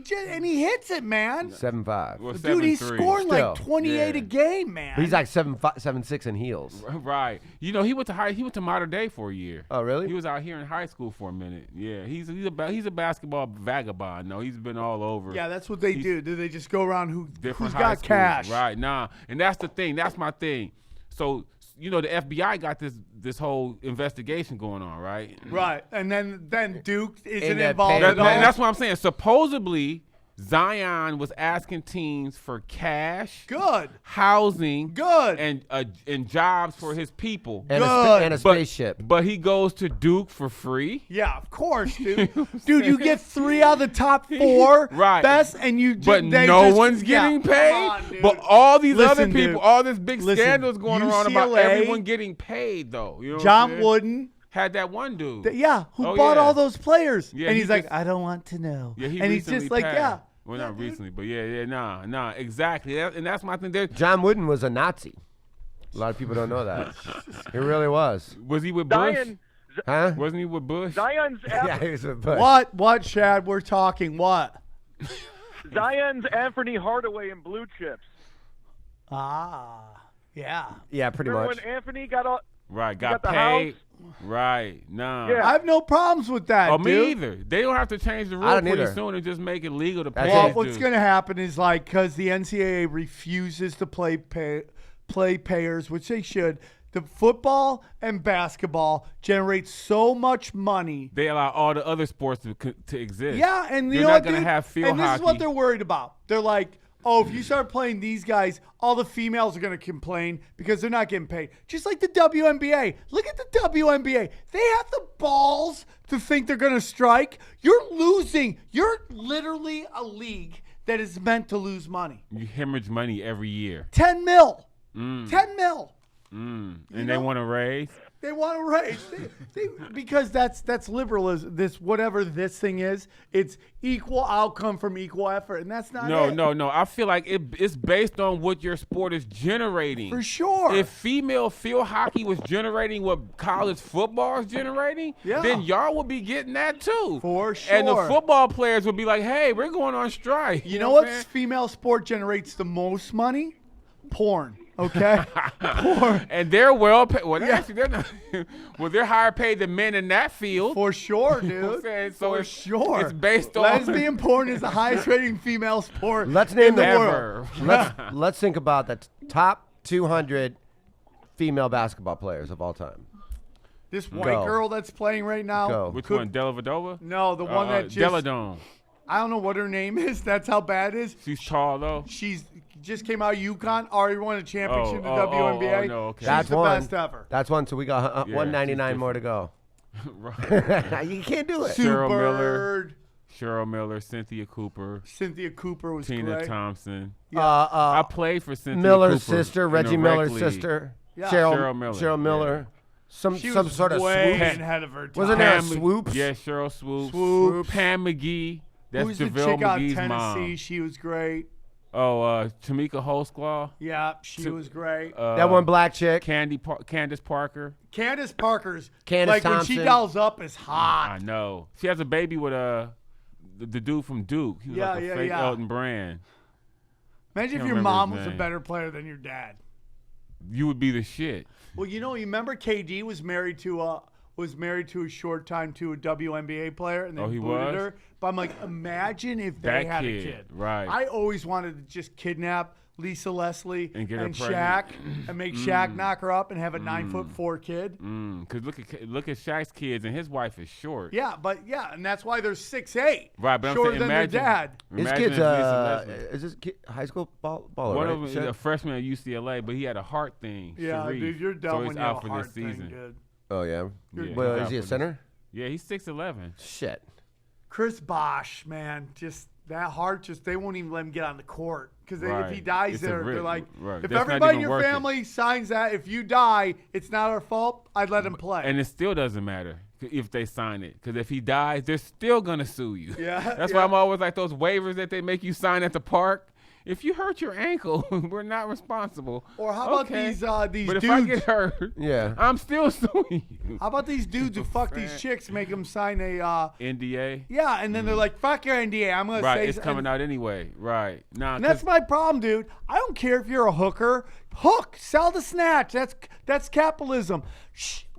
hits it, man. 7'5". Well, Dude, he's 7'3". scoring like Still. 28 a Yeah. game, man. But he's like 7'6" in heels. Right. He went to Mater Dei for a year. Oh, really? He was out here in high school for a minute. Yeah, he's a basketball vagabond. No, he's been all over. Yeah, that's what they do. Do they just go around who's Different high got schools. cash? Right. Nah, and that's the thing. That's my thing. So the FBI got this whole investigation going on, right? Right. And then Duke isn't In that involved pay- at all. And that's what I'm saying. Supposedly, Zion was asking teams for cash, Good. housing, Good. and jobs for his people. And Good. and a But- spaceship. But he goes to Duke for free. Yeah, of course, dude. Dude, you get 3 out of the top 4 Right. best, and you But they no just- one's yeah, getting come paid. on, dude. But all these other Listen, people, dude. all this big Listen, scandals going around about UCLA everyone getting paid, though. You know what I'm John saying? Wooden Had that one dude. Who Oh, bought yeah. all those players. Yeah, and he he's like, just- I don't want to know. Yeah, he and he's recently just like, passed. Well, Yeah, not dude. recently, but nah, exactly. And that's my thing. John Wooden was a Nazi. A lot of people don't know that. He really was. Was he with Bush? Zion, Huh? Wasn't he with Bush? Zion's Yeah, he was a Bush. What, Chad? We're talking what? Zion's Anthony Hardaway in Blue Chips. Ah, yeah. Yeah, pretty Remember much. when Anthony got all? Right, got got the paid. house? Right, nah. Yeah. I have no problems with that, Oh, dude. me either. They don't have to change the I rule don't pretty either. soon and just make it legal to pay. That's Well, it. these what's dudes. going to happen is like because the NCAA refuses to play payers, which they should. The football and basketball generate so much money. They allow all the other sports to exist. Yeah, and you They're know not what, gonna dude? have field and this hockey. is what they're worried about. They're like, oh, if you start playing these guys, all the females are going to complain because they're not getting paid. Just like the WNBA. Look at the WNBA. They have the balls to think they're going to strike. You're losing. You're literally a league that is meant to lose money. You hemorrhage money every year. 10 mil. 10 mil. And You they know- want to raise. They want to raise because that's liberalism. This whatever this thing is, it's equal outcome from equal effort, and that's not it. No. I feel like it's based on what your sport is generating. For sure. If female field hockey was generating what college football is generating, Yeah. then y'all would be getting that too. For And the sure. football players would be like, hey, we're going on strike. You know what what I'm saying? female sport generates the most money? Porn. Okay, porn. And they're well paid. Well, actually, they're not. Well, they're higher paid than men in that field. For sure, You know what I'm dude. saying? So For it's, sure. It's based on Lesbian porn is the highest rating female sport. Let's name in the the world. ever. Let's think about the top 200 female basketball players of all time. This white Go. girl that's playing right now. Go. Which could- one, Dellavedova? No, the one that just. Deladon. I don't know what her name is. That's how bad it is. She's tall though. She's just came out of UConn. Already won a championship in the oh, WNBA. oh, no, okay. She's That's the one. best ever. That's one. So we got Yeah, 199 she's more to go. Right. You can't do it. Sue Cheryl Miller. Bird. Cheryl Miller, Cynthia Cooper, Cynthia Cooper was Tina great. Thompson. I I played for Cynthia Miller's Cooper sister, in Reggie the Miller's rec league. sister, Yeah. Cheryl Miller, Cheryl Miller, some She some was sort of way swoop. ahead of her time. Wasn't there a Pam- swoops? Yeah, Cheryl Swoops. Swoops. Pam McGee. That's Who's the JaVale chick out of McGee's Tennessee? mom. She was great. Tamika Holsclaw. Yeah, she was great. That one black chick. Candace Parker. Candace Parker's Candace like when she Thompson. dolls up is hot. I know. She has a baby with the dude from Duke. He was Yeah, like a yeah, fake yeah. Elton Brand. Imagine if Can't your remember mom his was a name. better player than your dad. You would be the shit. Well, you remember KD was married to a short time to a WNBA player, and they Oh, he booted was? her. But I'm like, imagine if they That had a kid, kid. right. I always wanted to just kidnap Lisa Leslie And get her Shaq pregnant. and make Shaq knock her up and have a 9'4" kid. Cause look at Shaq's kids and his wife is short. Yeah, and that's why they're 6'8". Right, but shorter I'm saying than imagine, their dad. His imagine kid's if Lisa Leslie- is this kid high school baller, One right? of them is a freshman at UCLA, but he had a heart thing. Yeah, Sharif. dude, you're dumb so when he's you have out a for heart this thing, season. dude. Oh yeah. Yeah, Well, he's is out he a for center? Yeah, he's 6'11". Shit. Chris Bosh, man, just that heart, they won't even let him get on the court because if Right. he dies It's a they're risk. like, Right. if That's not everybody in even your worth it. family signs that, if you die, it's not our fault, I'd let him play. And it still doesn't matter if they sign it, because if he dies, they're still gonna sue you. Yeah, That's yeah. why I'm always like those waivers that they make you sign at the park. If you hurt your ankle, we're not responsible. Or how about Okay. these But dudes? if I get hurt, Yeah. I'm still suing you. How about these dudes who fuck these chicks, make them sign a NDA. yeah, and then they're like, fuck your NDA, I'm gonna Right, say it's coming out anyway. Right. Nah, And that's 'cause- my problem, dude. I don't care if you're a hooker. Hook, sell the snatch. That's capitalism.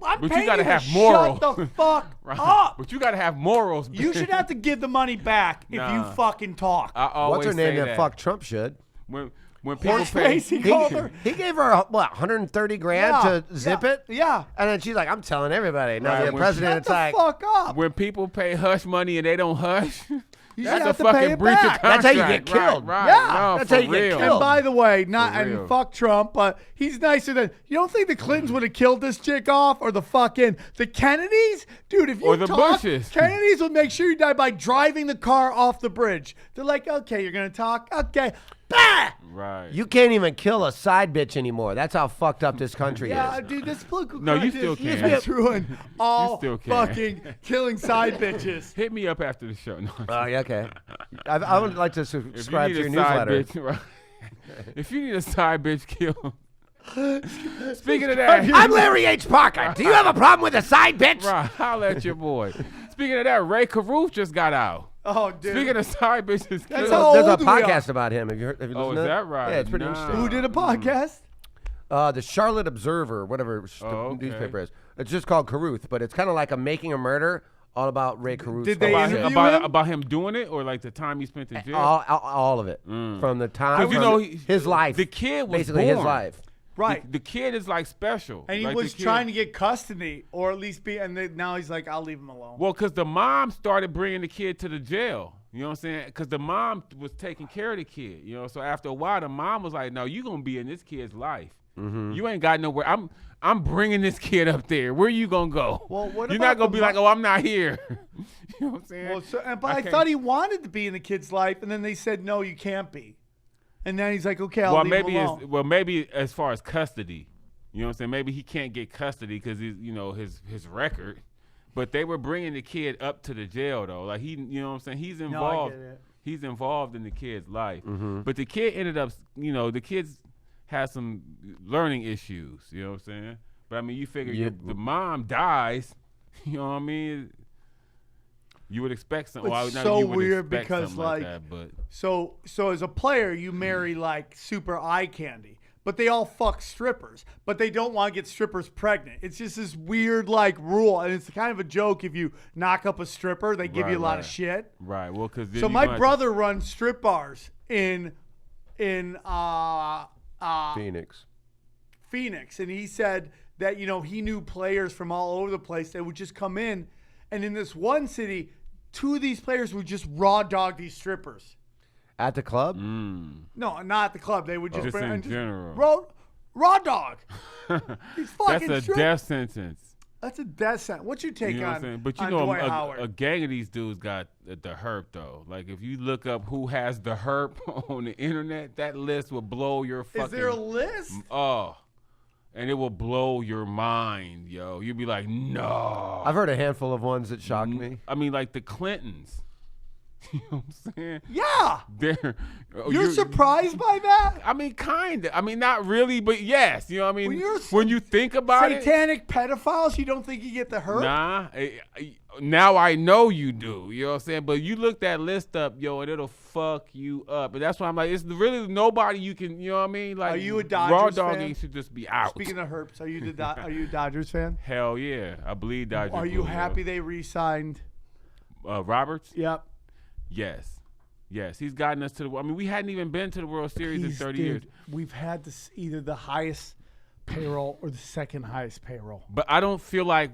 I'm But you paying gotta to have shut morals. the fuck Right. up. But you gotta have morals. You should have to give the money back if you Nah. fucking talk. I always What's her name say that fucked Trump should? When people Horseface, pay, he called her. He gave her what 130 grand Yeah, to zip yeah, it. yeah. And then she's like, I'm telling everybody. Now Right, the when- president, Shut it's the like, fuck up. when people pay hush money and they don't hush, You that's should a have to pay fucking it breach of back. contract. That's how you get killed. Right, Yeah, no, that's for how you get real. killed. And by the way, real. and fuck Trump, but he's nicer than you don't think the Clintons would have killed this chick off or the Kennedys? Dude, if you Or the talk, Bushes. Kennedys would make sure you die by driving the car off the bridge. They're like, okay, you're gonna talk? Okay. Bah! Right. You can't even kill a side bitch anymore. That's how fucked up this country Yeah, is. dude, this political No, you correctness still can. has ruined all still can. fucking killing side bitches. Hit me up after the show. No, Oh, yeah, okay. I would like to if you subscribe need to your a side newsletter. bitch, right. If you need a side bitch kill. Speaking of that, I'm Larry H. Parker. Do you have a problem with a side bitch? right, holla at your boy. Speaking of that, Ray Caruth just got out. Oh, dude. Speaking of side bitches, That's killing- how There's a old we are. podcast about him. Have you heard? Have you Oh, listened is to it? that right? Yeah, it's pretty Nah. interesting. Who did a podcast? The Charlotte Observer, whatever the okay. newspaper is. It's just called Caruth, but it's kind of like a making a murder, all about Ray Caruth. Did they about, interview about, him? about him doing it or like the time he spent in jail? all of it, from the time, 'Cause you from know, his life. the kid was basically born. his life. Right. The kid is like special. And he Like, was the kid- trying to get custody, or at least be, and now he's like, I'll leave him alone. Well, because the mom started bringing the kid to the jail. You know what I'm saying? Because the mom was taking care of the kid. You know, so after a while, the mom was like, "No, you gonna be in this kid's life. You ain't got nowhere. I'm bringing this kid up there. Where you gonna go? Well, what You're about not gonna the be like, oh, I'm not here. You know what I'm saying? Well, so, but I I can't- thought he wanted to be in the kid's life, and then they said, no, you can't be. And then he's like, okay, I'll well, leave maybe him alone. maybe as far as custody, you know what I'm saying? Maybe he can't get custody because he's, you know, his record. But they were bringing the kid up to the jail though. Like he, you know what I'm saying? He's involved. get it. He's involved in the kid's life. But the kid ended up, you know, the kids had some learning issues. You know what I'm saying? But I mean, you figure the mom dies. You know what I mean? You would expect something. It's Well, so you would weird expect because, something like, that, but So as a player, you marry like super eye candy, but they all fuck strippers, but they don't want to get strippers pregnant. It's just this weird like rule, and it's kind of a joke. If you knock up a stripper, they give you a lot of shit. right. Well, because So my brother runs strip bars in Phoenix. Phoenix, and he said that he knew players from all over the place that would just come in, and in this one city, 2 of these players would just raw dog these strippers. At the club? No, not at the club. They would just Just bring in and general. raw dog. These fucking That's a strip- death sentence. That's a death sentence. What's your take You know what I'm on? saying? But you on know, Dwight Howard? a gang of these dudes got the herp though. Like if you look up who has the herp on the internet, that list will blow your fucking. Is there a list? Oh, and it will blow your mind, yo. You'll be like, no. I've heard a handful of ones that shocked me. I mean, like the Clintons. You know what I'm saying? Yeah. They're. You're surprised by that? I mean, kind of. I mean, not really, but yes. You know what I mean? When When, you're you think about it. Satanic pedophiles? You don't think you get the hurt? Nah, now I know you do. You know what I'm saying? But you look that list up, yo, and it'll fuck you up. And that's why I'm like, it's really nobody you can. You know what I mean? Like, Are you a Dodgers raw fan? dogging should just be out. Speaking of herps, are you a Dodgers fan? Hell yeah, I believe Dodgers. Are you blue, happy they re-signed? Roberts? Yep. Yes, he's gotten us to the. I mean, we hadn't even been to the World Series in 30 years. We've had this either the highest payroll or the second highest payroll. But I don't feel like,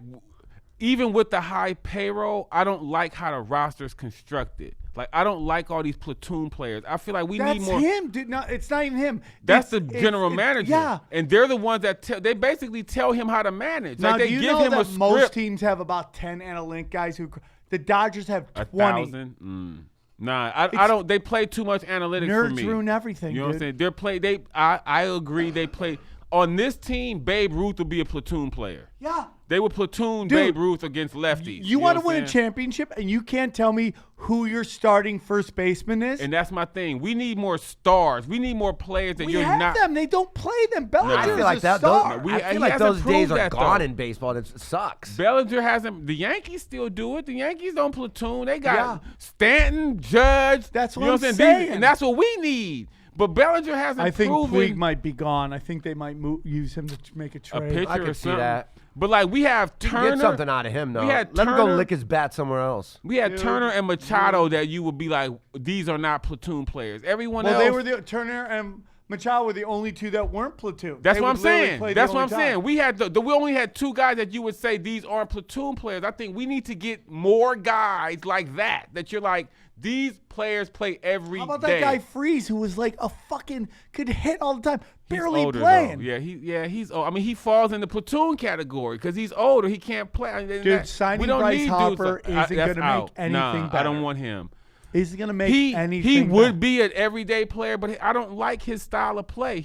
even with the high payroll, I don't like how the roster's constructed. Like, I don't like all these platoon players. I feel like we That's need more. him, dude. No, it's not even him. That's It's- the general it's- manager. Yeah. And they're the ones that they basically tell him how to manage. Now, Like, they do you give know him a that script. most teams have about 10 analytic guys who? The Dodgers have 20. 1,000? Nah, I don't. They play too much analytics for Nerds me. ruin everything, You know what I'm dude. saying? I agree. They play on this team. Babe Ruth will be a platoon player. Yeah. They would platoon Dude, Babe Ruth against lefties. You know want to what win I'm a saying? championship, and you can't tell me who your starting first baseman is? And that's my thing. We need more stars. We need more players that we you're have not. them. They don't play them. Bellinger I is feel like a that. star. We- I he feel like hasn't those proved days are that, gone though. in baseball. And it sucks. Bellinger hasn't. The Yankees still do it. The Yankees don't platoon. They got Yeah. Stanton, Judge. That's you what know I'm what saying. And that's what we need. But Bellinger hasn't I think proven Puig might be gone. I think they might use him to make a a trade. pitcher I or could see something. that. But like we have Turner. Get something out of him, though. We had Let him go Turner- lick his bat somewhere else. We had Turner and Machado that you would be like, these are not platoon players. Everyone Well, else. they were Turner and Machado were the only 2 that weren't platoon. That's They what I'm would literally saying. play the That's what only I'm saying. time. We had we only had 2 guys that you would say these aren't platoon players. I think we need to get more guys like that. That you're like, these players play every day. How about that guy Freeze, who was like a fucking could hit all the time, He's barely older, playing. though. He's old. I mean, he falls in the platoon category because he's older. He can't play. I mean, Dude, signing we don't Bryce need Harper dudes like- isn't that's gonna make out. anything I better. don't want him. Is he going to make anything? He would be an everyday player, but I don't like his style of play.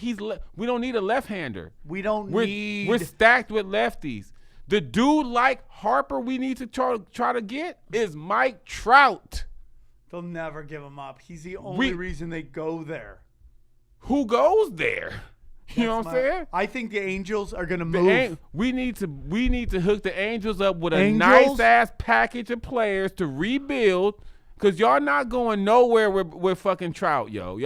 We don't need a left-hander. We're stacked with lefties. The dude like Harper we need to try to get is Mike Trout. They'll never give him up. He's the only reason they go there. Who goes there? You know what I'm saying? I think the Angels are going to move. We need to hook the Angels up with a nice ass package of players to rebuild, because y'all not going nowhere with fucking Trout, yo.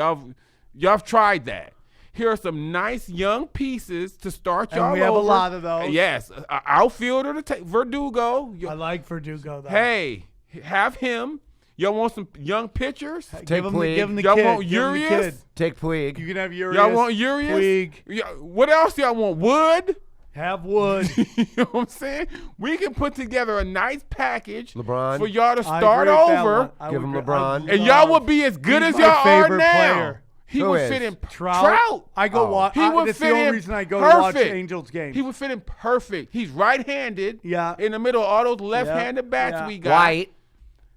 Y'all tried that. Here are some nice young pieces to start y'all over. And we have a lot of those. Yes, outfielder to take Verdugo. I like Verdugo though. Hey, have him. Y'all want some young pitchers? Give him the y'all kid. Want Urias? Take Puig. You can have Urias. Y'all want Urias? Puig. What else y'all want? Wood? Have Wood. You know what I'm saying? We can put together a nice package LeBron. for y'all to start over. Give him LeBron. And y'all would be as good as y'all are now. Player. He Who would is? fit in Trout. I go watch. That's the only reason I go to watch Angels games. He would fit in perfect. He's right-handed. Yeah. In the middle of all those left-handed bats we got. White.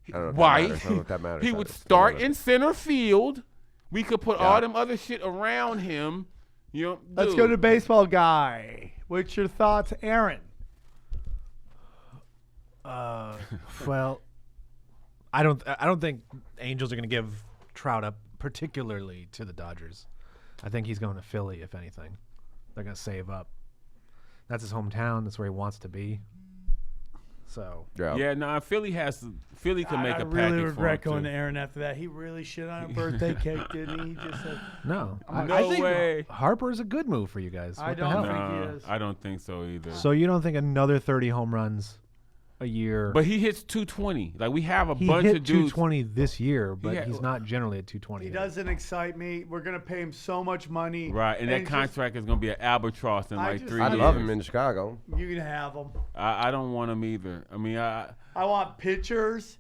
White. I don't know if that matters. He would start in center field. We could put all them other shit around him. You know, Let's go to baseball guy. What's your thoughts, Aaron? Well, I don't think Angels are going to give Trout up particularly to the Dodgers. I think he's going to Philly, if anything. They're going to save up. That's his hometown. That's where he wants to be. So Philly can make a package. I really regret for him going too. to Aaron after that. He really shit on a birthday cake, didn't he? He just said, no, No I think way. Harper's a good move for you guys. I What the don't hell? think he is. I don't think so either. So you don't think another 30 home runs a year? But he hits 220. Like we have a he bunch hit of dudes. 220 this year, but Yeah. he's not generally at 220. He doesn't excite me. We're going to pay him so much money. Right, and that just- contract is going to be an albatross in like 3 I years. love him in Chicago. You can have him. I don't want him either. I mean, I want pitchers.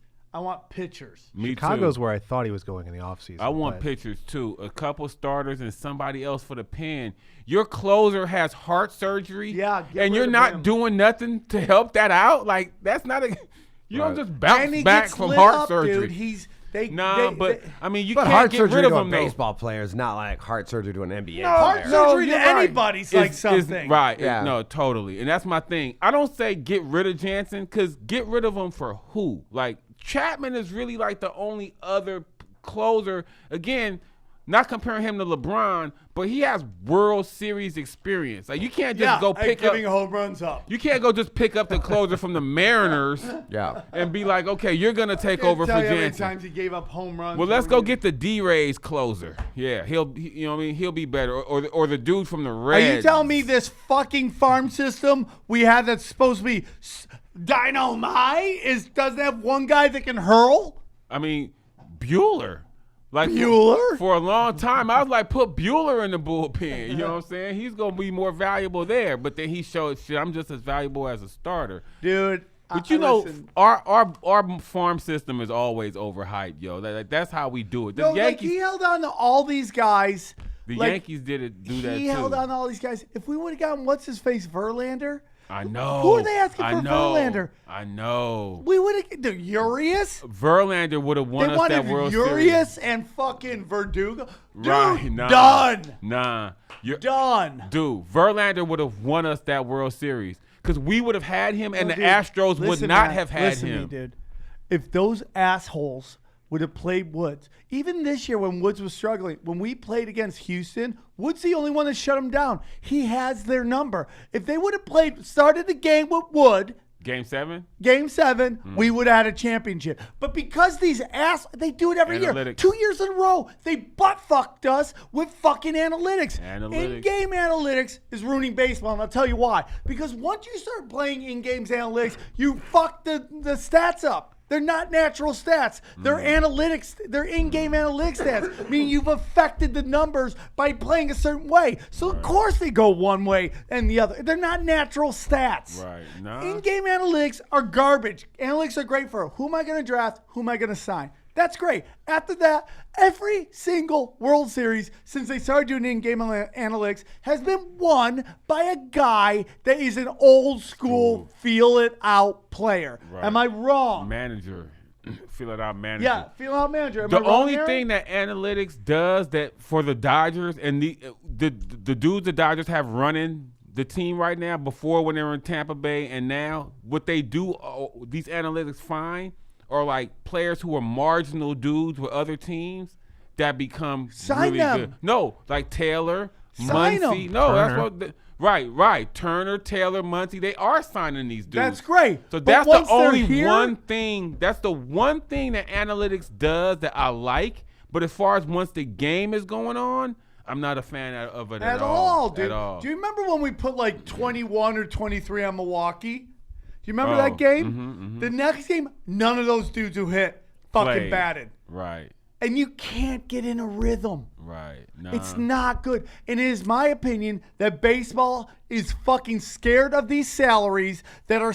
Me Chicago's too. where I thought he was going in the offseason. I want but pitchers too. A couple starters and somebody else for the pen. Your closer has heart surgery. Yeah, get and rid you're of not him. doing nothing to help that out. Like that's not a. You don't just And bounce he back gets from lit heart up, surgery. Dude. But I mean, you But can't heart get surgery rid of to a him though. baseball player is not like heart surgery to an NBA Heart player. surgery to you're right. anybody's like something. Right. Yeah. No, totally. And that's my thing. I don't say get rid of Jansen because get rid of him for who? Like Chapman is really like the only other closer. Again, not comparing him to LeBron, but he has World Series experience. Like you can't just go pick up. giving home runs up. You can't go just pick up the closer from the Mariners Yeah. and be like, okay, you're gonna take over for Tell you how many Jansen. times he gave up home runs. Well, let's go get the D-Rays closer. Yeah, you know what I mean? He'll be better. Or the dude from the Are Reds. you telling me this fucking farm system we have that's supposed to be dynamite doesn't have one guy that can hurl? I mean, Bueller. Like Bueller? For a long time, I was like, put Bueller in the bullpen. You know what I'm saying? He's gonna be more valuable there. But then he showed shit. I'm just as valuable as a starter. Dude. But you know, listen. our farm system is always overhyped, yo. That's how we do it. The No, like Yankees, he held on to all these guys. the like, Yankees do that too. He held on to all these guys. If we would have gotten what's his face Verlander, I know. Who are they asking I for know. Verlander? I know. we would have the Urias. Verlander would have won They us wanted that World Urias Series. and fucking Verdugo. Dude, Right, nah. done. Nah. Done. Dude, Verlander would have won us that World Series because we would have had him, and No, the dude, Astros would listen, not man, have had listen to him. me, dude. If those assholes would have played Woods, even this year when Woods was struggling, when we played against Houston, Woods the only one that shut him down. He has their number. If they would have started the game with Wood, Game 7? Game 7, we would have had a championship. But because these they do it every year. Analytics. 2 years in a row, they butt fucked us with fucking analytics. Analytics. In-game analytics is ruining baseball, and I'll tell you why. Because once you start playing in-game analytics, you fuck the stats up. They're not natural stats. They're analytics. They're in-game analytics stats, meaning you've affected the numbers by playing a certain way. So, of course, they go one way and the other. They're not natural stats. Right. Nah. In-game analytics are garbage. Analytics are great for who am I going to draft, who am I going to sign. That's great. After that, every single World Series since they started doing in-game analytics has been won by a guy that is an old school, feel-it-out player. Right. Am I wrong? Manager. Feel it out manager. Yeah, feel out manager. Am I The wrong, only Aaron? thing that analytics does that for the Dodgers and the dudes the Dodgers have running the team right now, before when they were in Tampa Bay and now, what they do, these analytics find are like players who are marginal dudes with other teams that become Sign really them. good. No, like Taylor, Sign Muncy. them. No, that's Turner. what. Right. Turner, Taylor, Muncy. They are signing these dudes. That's great. So But that's the once they're only here- one thing. That's the one thing that analytics does that I like. But as far as once the game is going on, I'm not a fan of it At all, dude. At all. Do you remember when we put like 21 or 23 on Milwaukee? Do you remember Oh, that game? The next game, none of those dudes who hit fucking Played. batted. Right. And you can't get in a rhythm. Right. No. It's not good. And it is my opinion that baseball is fucking scared of these salaries that are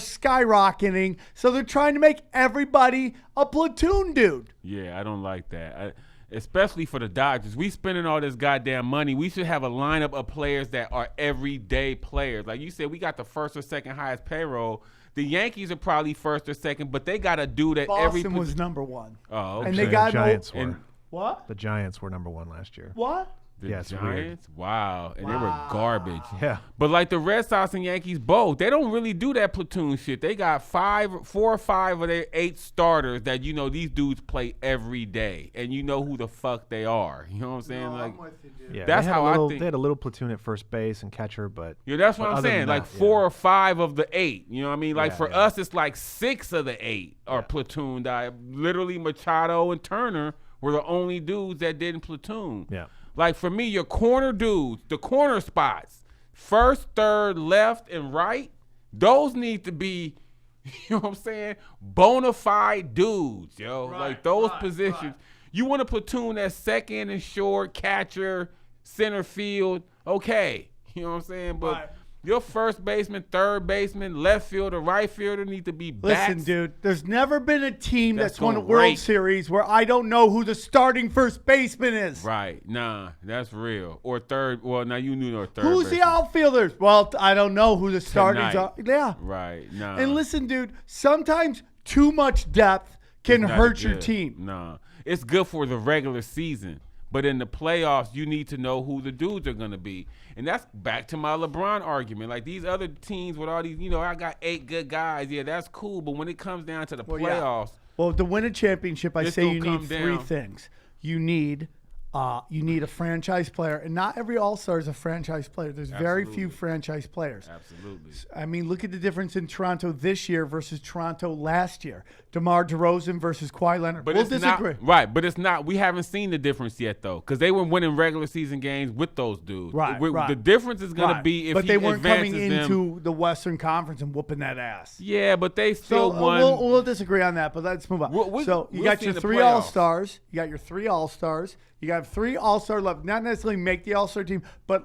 skyrocketing. So they're trying to make everybody a platoon dude. Yeah, I don't like that. Especially for the Dodgers. We spending all this goddamn money. We should have a lineup of players that are everyday players. Like you said, we got the first or second highest payroll. The Yankees are probably first or second, but they got to do that every Boston was number one. Oh, okay. And they The got Giants no. were. And What? The Giants were number 1 last year. What? the Yeah, it's weird. Giants, wow. And they were garbage. Yeah. But like the Red Sox and Yankees both, they don't really do that platoon shit. They got 4 or 5 of their 8 starters that these dudes play every day, and you know who the fuck they are. You know what I'm saying? I'm with you, dude. Yeah, That's they had how a I little, think- They had a little platoon at first base and catcher, but Yeah, that's what but I'm other saying. than Like that, 4 or 5 of the 8. You know what I mean? Like Yeah, for yeah. us, it's like 6 of the 8 are platooned. Literally, Machado and Turner were the only dudes that didn't platoon. Yeah. Like for me, your corner dudes, the corner spots, first, third, left, and right, those need to be, you know what I'm saying, bona fide dudes, yo. Like those positions. You want to platoon that second and short, catcher, center field, okay. You know what I'm saying? But Right. your first baseman, third baseman, left fielder, right fielder need to be bats. Listen, dude, there's never been a team that's won a going World great. Series where I don't know who the starting first baseman is. Right. Nah, that's real. Or third. Well, now you knew no third Who's the baseman. outfielders? Well, I don't know who the starters Tonight. are. Yeah. Right. Nah. And listen, dude, sometimes too much depth can Not hurt your good. team. Nah. It's good for the regular season. But in the playoffs, you need to know who the dudes are going to be. And that's back to my LeBron argument. Like these other teams with all these, I got 8 good guys. Yeah, that's cool. But when it comes down to the Well, yeah. playoffs, Well, to win a championship, I It's say gonna you come need 3 down. things. You need a franchise player, and not every All-Star is a franchise player. There's very few franchise players. absolutely. I mean, look at the difference in Toronto this year versus Toronto last year. DeMar DeRozan versus Kawhi Leonard. But We'll it's disagree. not right. But it's not. We haven't seen the difference yet, though, because they were winning regular season games with those dudes. Right, The right. difference is going Right. to be if but he they weren't coming advances them. into the Western Conference and whooping that ass. Yeah, but they So still won. we'll disagree on that, but let's move on. So you we'll got see your in the 3 playoffs. All-Stars. You got your 3 All-Stars. You got 3 All-Star left. Not necessarily make the All-Star team, but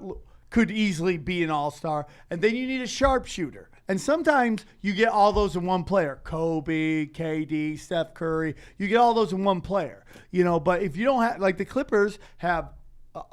could easily be an All-Star. And then you need a sharpshooter. And sometimes you get all those in one player. Kobe, KD, Steph Curry. You get all those in one player. But if you don't have, like the Clippers have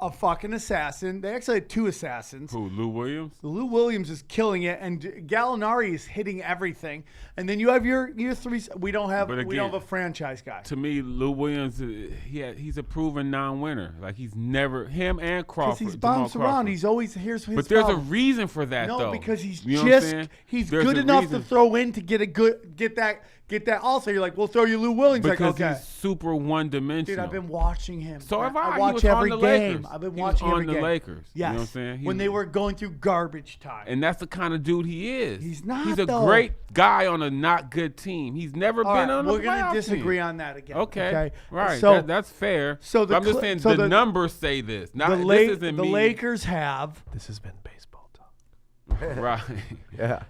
a fucking assassin. They actually had 2 assassins. Who, Lou Williams? Lou Williams is killing it, and Gallinari is hitting everything. And then you have your 3. We don't have But we don't have again, a franchise guy. To me, Lou Williams, he's a proven non-winner. Like he's never him and Crawford. Because he's Jamal bounced around. Crawford. He's always here's his But there's a problem. reason for that, No, though. because he's You know what I'm just saying? he's There's good a enough reason. to throw in to get that also. You're like, we'll throw you Lou Williams. Because like, okay. he's super one-dimensional. Dude, I've been watching him. So have I. I He watch was on every the game. Lakers. I've been He was watching on every the game. Lakers. Yes. You know what I'm saying? When they were going through garbage time. And that's the kind of dude he is. He's not, He's a though. great guy on a not good team. He's never All been right, on a we're gonna playoff disagree team. on that again. Okay. Right. So That's fair. so the But I'm just Cl- saying so the the- numbers say this. Not the this isn't me. Lakers have. This has been baseball talk. Right. Yeah.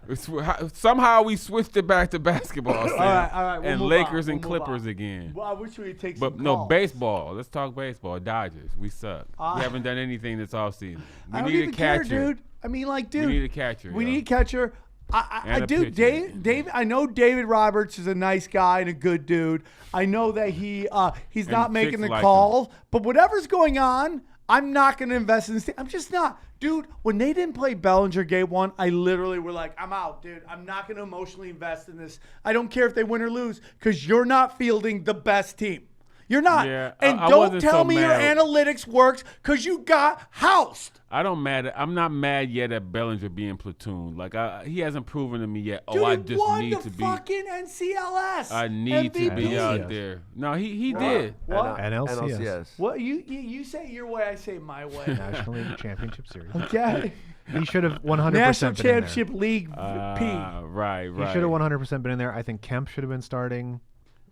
Somehow we switched it back to basketball. Sam, All right, we'll and move Lakers on, and we'll move Clippers on. again. Well, I wish we would take But some no, calls. baseball. Let's talk baseball. Dodgers. We suck. we haven't done anything this offseason. I We don't need even a catcher. care, dude. I mean, like, dude. We need a catcher. We yo. need a catcher. I And a do. pitcher. Dave. I know David Roberts is a nice guy and a good dude. I know that he's not making chicks the like calls, but whatever's going on, I'm not going to invest in this team. I'm just not. Dude, when they didn't play Bellinger game 1, I literally were like, I'm out, dude. I'm not going to emotionally invest in this. I don't care if they win or lose because you're not fielding the best team. You're not. Yeah, and I don't wasn't tell so me mad. your analytics works because you got housed. I'm not mad yet at Bellinger being platoon. Like he hasn't proven to me yet. Dude, I he just won need the to be. fucking NCLS. I need to be MVP. out there. No, he did. What? NLCS. What you say your way, I say my way. National League Championship Series. Okay. He should have 100% National been in there. Championship League P. Right. He should have 100% been in there. I think Kemp should have been starting.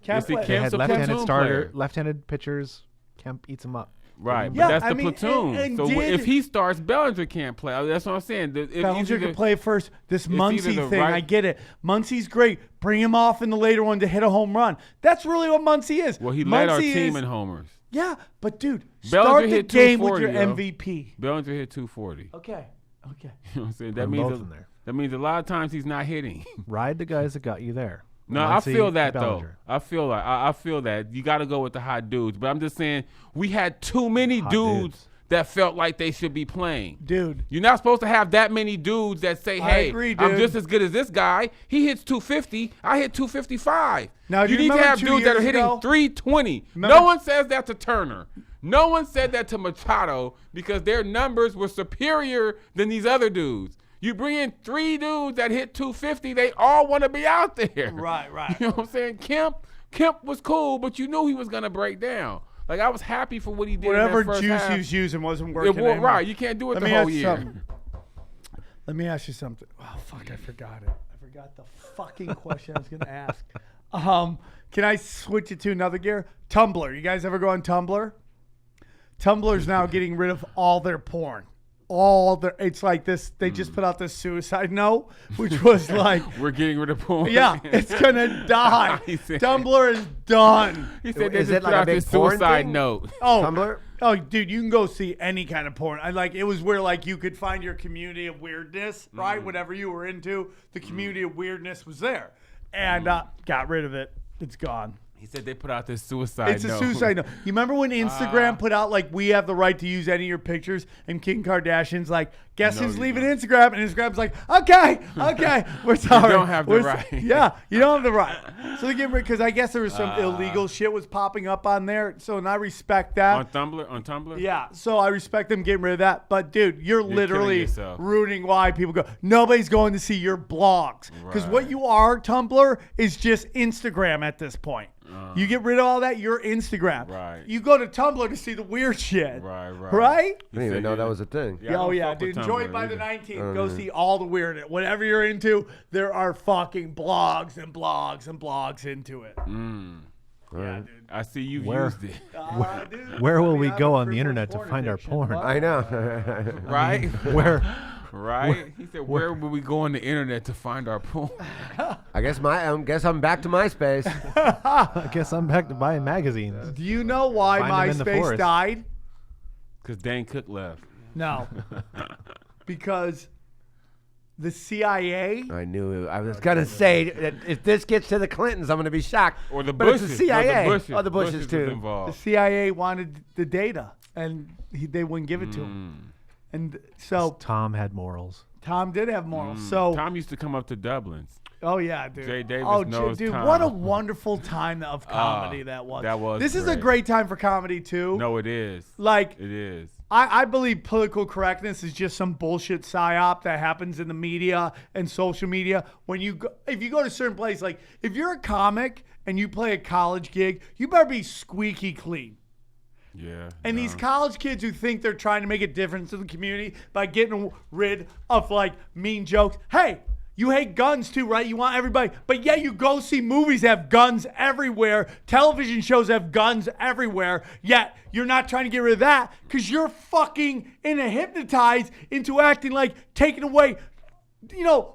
Kemp he played- They Kemp's had a left-handed platoon starter, player. left-handed pitchers. Kemp eats them up. Right, Yeah, but that's I the mean, platoon. and So did- if he starts, Bellinger can't play. That's what I'm saying. Bellinger could play first. This either Muncy the thing, right- I get it. Muncy's great. Bring him off in the later one to hit a home run. That's really what Muncy is. Well, he led our Muncy team is- in homers. Yeah, but dude, Bellinger start the hit game with 240, your yo. MVP. Bellinger hit 240. Okay. You know what I'm saying? Put That 'em means both in there. that means a lot of times he's not hitting. Ride the guys that got you there. No, Muncy I feel and that though. Bellinger. I feel that you got to go with the hot dudes. But I'm just saying we had too many Hot dudes dudes. that felt like they should be playing. Dude. You're not supposed to have that many dudes that say, I "Hey, agree, I'm dude. just as good as this guy. He hits 250. I hit 255." Now, do you you need to remember have 2 dudes that are years hitting ago? 320. Remember- No one says that to Turner. No one said that to Machado because their numbers were superior than these other dudes. You bring in 3 dudes that hit 250, they all want to be out there. Right. You know what I'm saying? Kemp was cool, but you knew he was gonna break down. Like I was happy for what he did. Whatever in that first juice half. he was using wasn't It working. wa- anymore. right, you can't do it Let the me whole ask you year. something. Let me ask you something. Oh, fuck, I forgot it. I forgot the fucking question I was going to ask. Can I switch it to another gear? Tumblr. You guys ever go on Tumblr? Tumblr's now getting rid of all their porn. It's like this. They just put out this suicide note, which was like, We're getting rid of porn. yeah, it's going to die. He said- Tumblr is done. He said they Is just it put like a out big this porn suicide thing? note. Oh, Tumblr? Oh, dude, you can go see any kind of porn. It was where like you could find your community of weirdness, right? Whatever you were into, the community of weirdness was there, and got rid of it. It's gone. He said they put out this suicide It's note. a suicide note. You remember when Instagram put out like we have the right to use any of your pictures, and Kim Kardashian's like, guess No, who's you leaving don't. Instagram? And Instagram's like, okay, we're sorry. don't have the We're right. Yeah, you don't have the right. So they get rid because I guess there was some illegal shit was popping up on there. So and I respect that. on Tumblr. Yeah, so I respect them getting rid of that. But, dude, you're killing literally yourself. ruining why people go. Nobody's going to see your blogs. Because what Right. you are, Tumblr, is just Instagram at this point. You get rid of all that, you're Instagram. Right. You go to Tumblr to see the weird shit. Right. Right? I didn't even know that was a thing. Yeah, I Oh, don't yeah, fuck with dude. Enjoy Tumblr by the either. 19th. Go see all the weird. Whatever you're into, there are fucking blogs and blogs and blogs into it. Yeah, dude. I see you Where- used it. Dude, Where will I mean, we I have go a on the privileged internet to porn find our addiction, porn? but- I know. Right? Where? Right? He said, where will we go on the internet to find our porn? I guess I'm back to MySpace. I guess I'm back to buying magazines. Do you know why Find 'em in the MySpace forest. died? Because Dane Cook left. No. Because the CIA. I knew it. I was gonna say that if this gets to the Clintons, I'm gonna be shocked. Or the But it's Bushes. the CIA. No, the Bushes. Oh, the Bushes was too. The involved. CIA wanted the data, and they wouldn't give it to him. And so Tom had morals. Tom did have morals. So, Tom used to come up to Dublin's. oh yeah, dude. Jay Davis oh, knows dude, Tom. what a wonderful time of comedy that was. that was This is a great. great time for comedy too. No, it is. Like, It is. I believe political correctness is just some bullshit psyop that happens in the media and social media. When you go, if you go to certain places, like if you're a comic and you play a college gig, you better be squeaky clean. Yeah. And these college kids who think they're trying to make a difference in the community by getting rid of like mean jokes. Hey, you hate guns too, right? You want everybody, but yeah, you go see movies that have guns everywhere. Television shows have guns everywhere. Yet you're not trying to get rid of that because you're fucking hypnotized into acting like taking away,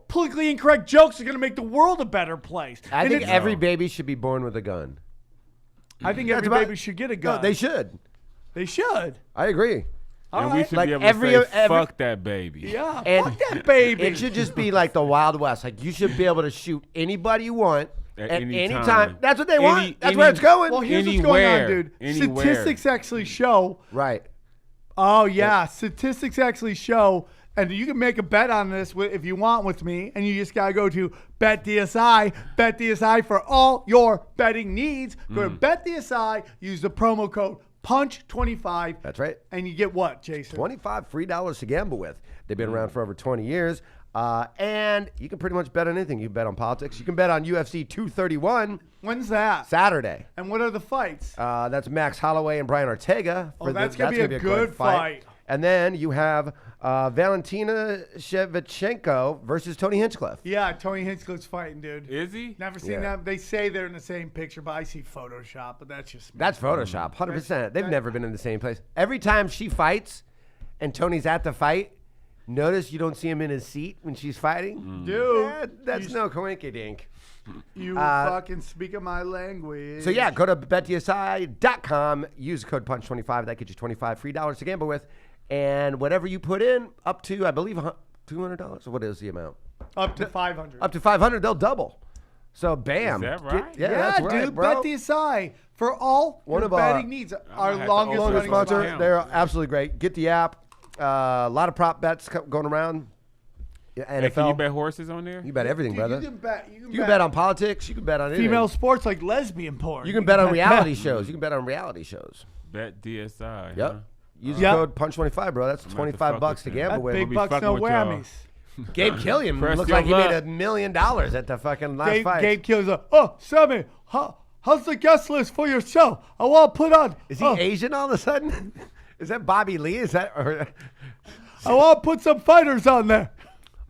politically incorrect jokes are going to make the world a better place. I And think it's- every baby should be born with a gun. I think That's every about- baby should get a gun. No, they should. They should. I agree. All And we right. should Like be able every- to say, every- fuck that baby. Yeah, And fuck that baby. It should just be like the Wild West. Like you should be able to shoot anybody you want At at any any time. time. That's what they want. That's any- where it's going. Well, here's what's going on, Anywhere. dude. Anywhere. Statistics actually show Right. Oh, yeah. Statistics actually show, and you can make a bet on this if you want with me, and you just got to go to BetDSI. BetDSI for all your betting needs. Go to BetDSI, use the promo code PUNCH25. That's right. And you get what, Jason? $25 free to gamble with. They've been around for over 20 years. And you can pretty much bet on anything. You can bet on politics. You can bet on UFC 231. When's that? Saturday. And what are the fights? That's Max Holloway and Brian Ortega. That's going to be a good fight. And then you have Valentina Shevchenko versus Tony Hinchcliffe. Yeah, Tony Hinchcliffe's fighting, dude. Is he? Never seen that. They say they're in the same picture, but I see Photoshop, but that's just me. That's Photoshop, 100%. They've never been in the same place. Every time she fights and Tony's at the fight, notice you don't see him in his seat when she's fighting? Dude. Yeah, that's no coinkydink. You fucking speak my language. So, yeah, go to BetDSI.com. Use code PUNCH25. That gets you $25 free to gamble with. And whatever you put in, up to, I believe, $200. Or what is the amount? Up to 500. Up to 500, they'll double. So, bam. Is that right? Yeah, that's right, dude. bro. BetDSI for all One your of our- betting needs. Our have to longest open running my sponsor. account. They're absolutely great. Get the app. A lot of prop bets going around. Yeah, NFL. Hey, can you bet horses on there? You bet everything, Dude, brother. You can bet. You can bet on politics. You can bet on anything. female sports like lesbian porn. You can bet on reality shows. You can bet on reality shows. Bet DSI. Yep. Huh? Use Yep. code PUNCH25, bro. That's have to $25 fuck bucks with to that. gamble with. Big be bucks, fucking no with y'all. whammies. Gabe Killian Press looks your like he luck. made $1 million at the fucking last fight. Gabe Kills oh, Sammy, how's the guest list for your show? I want to put on. Is he Asian all of a sudden? Is that Bobby Lee? Is that I want to put some fighters on there.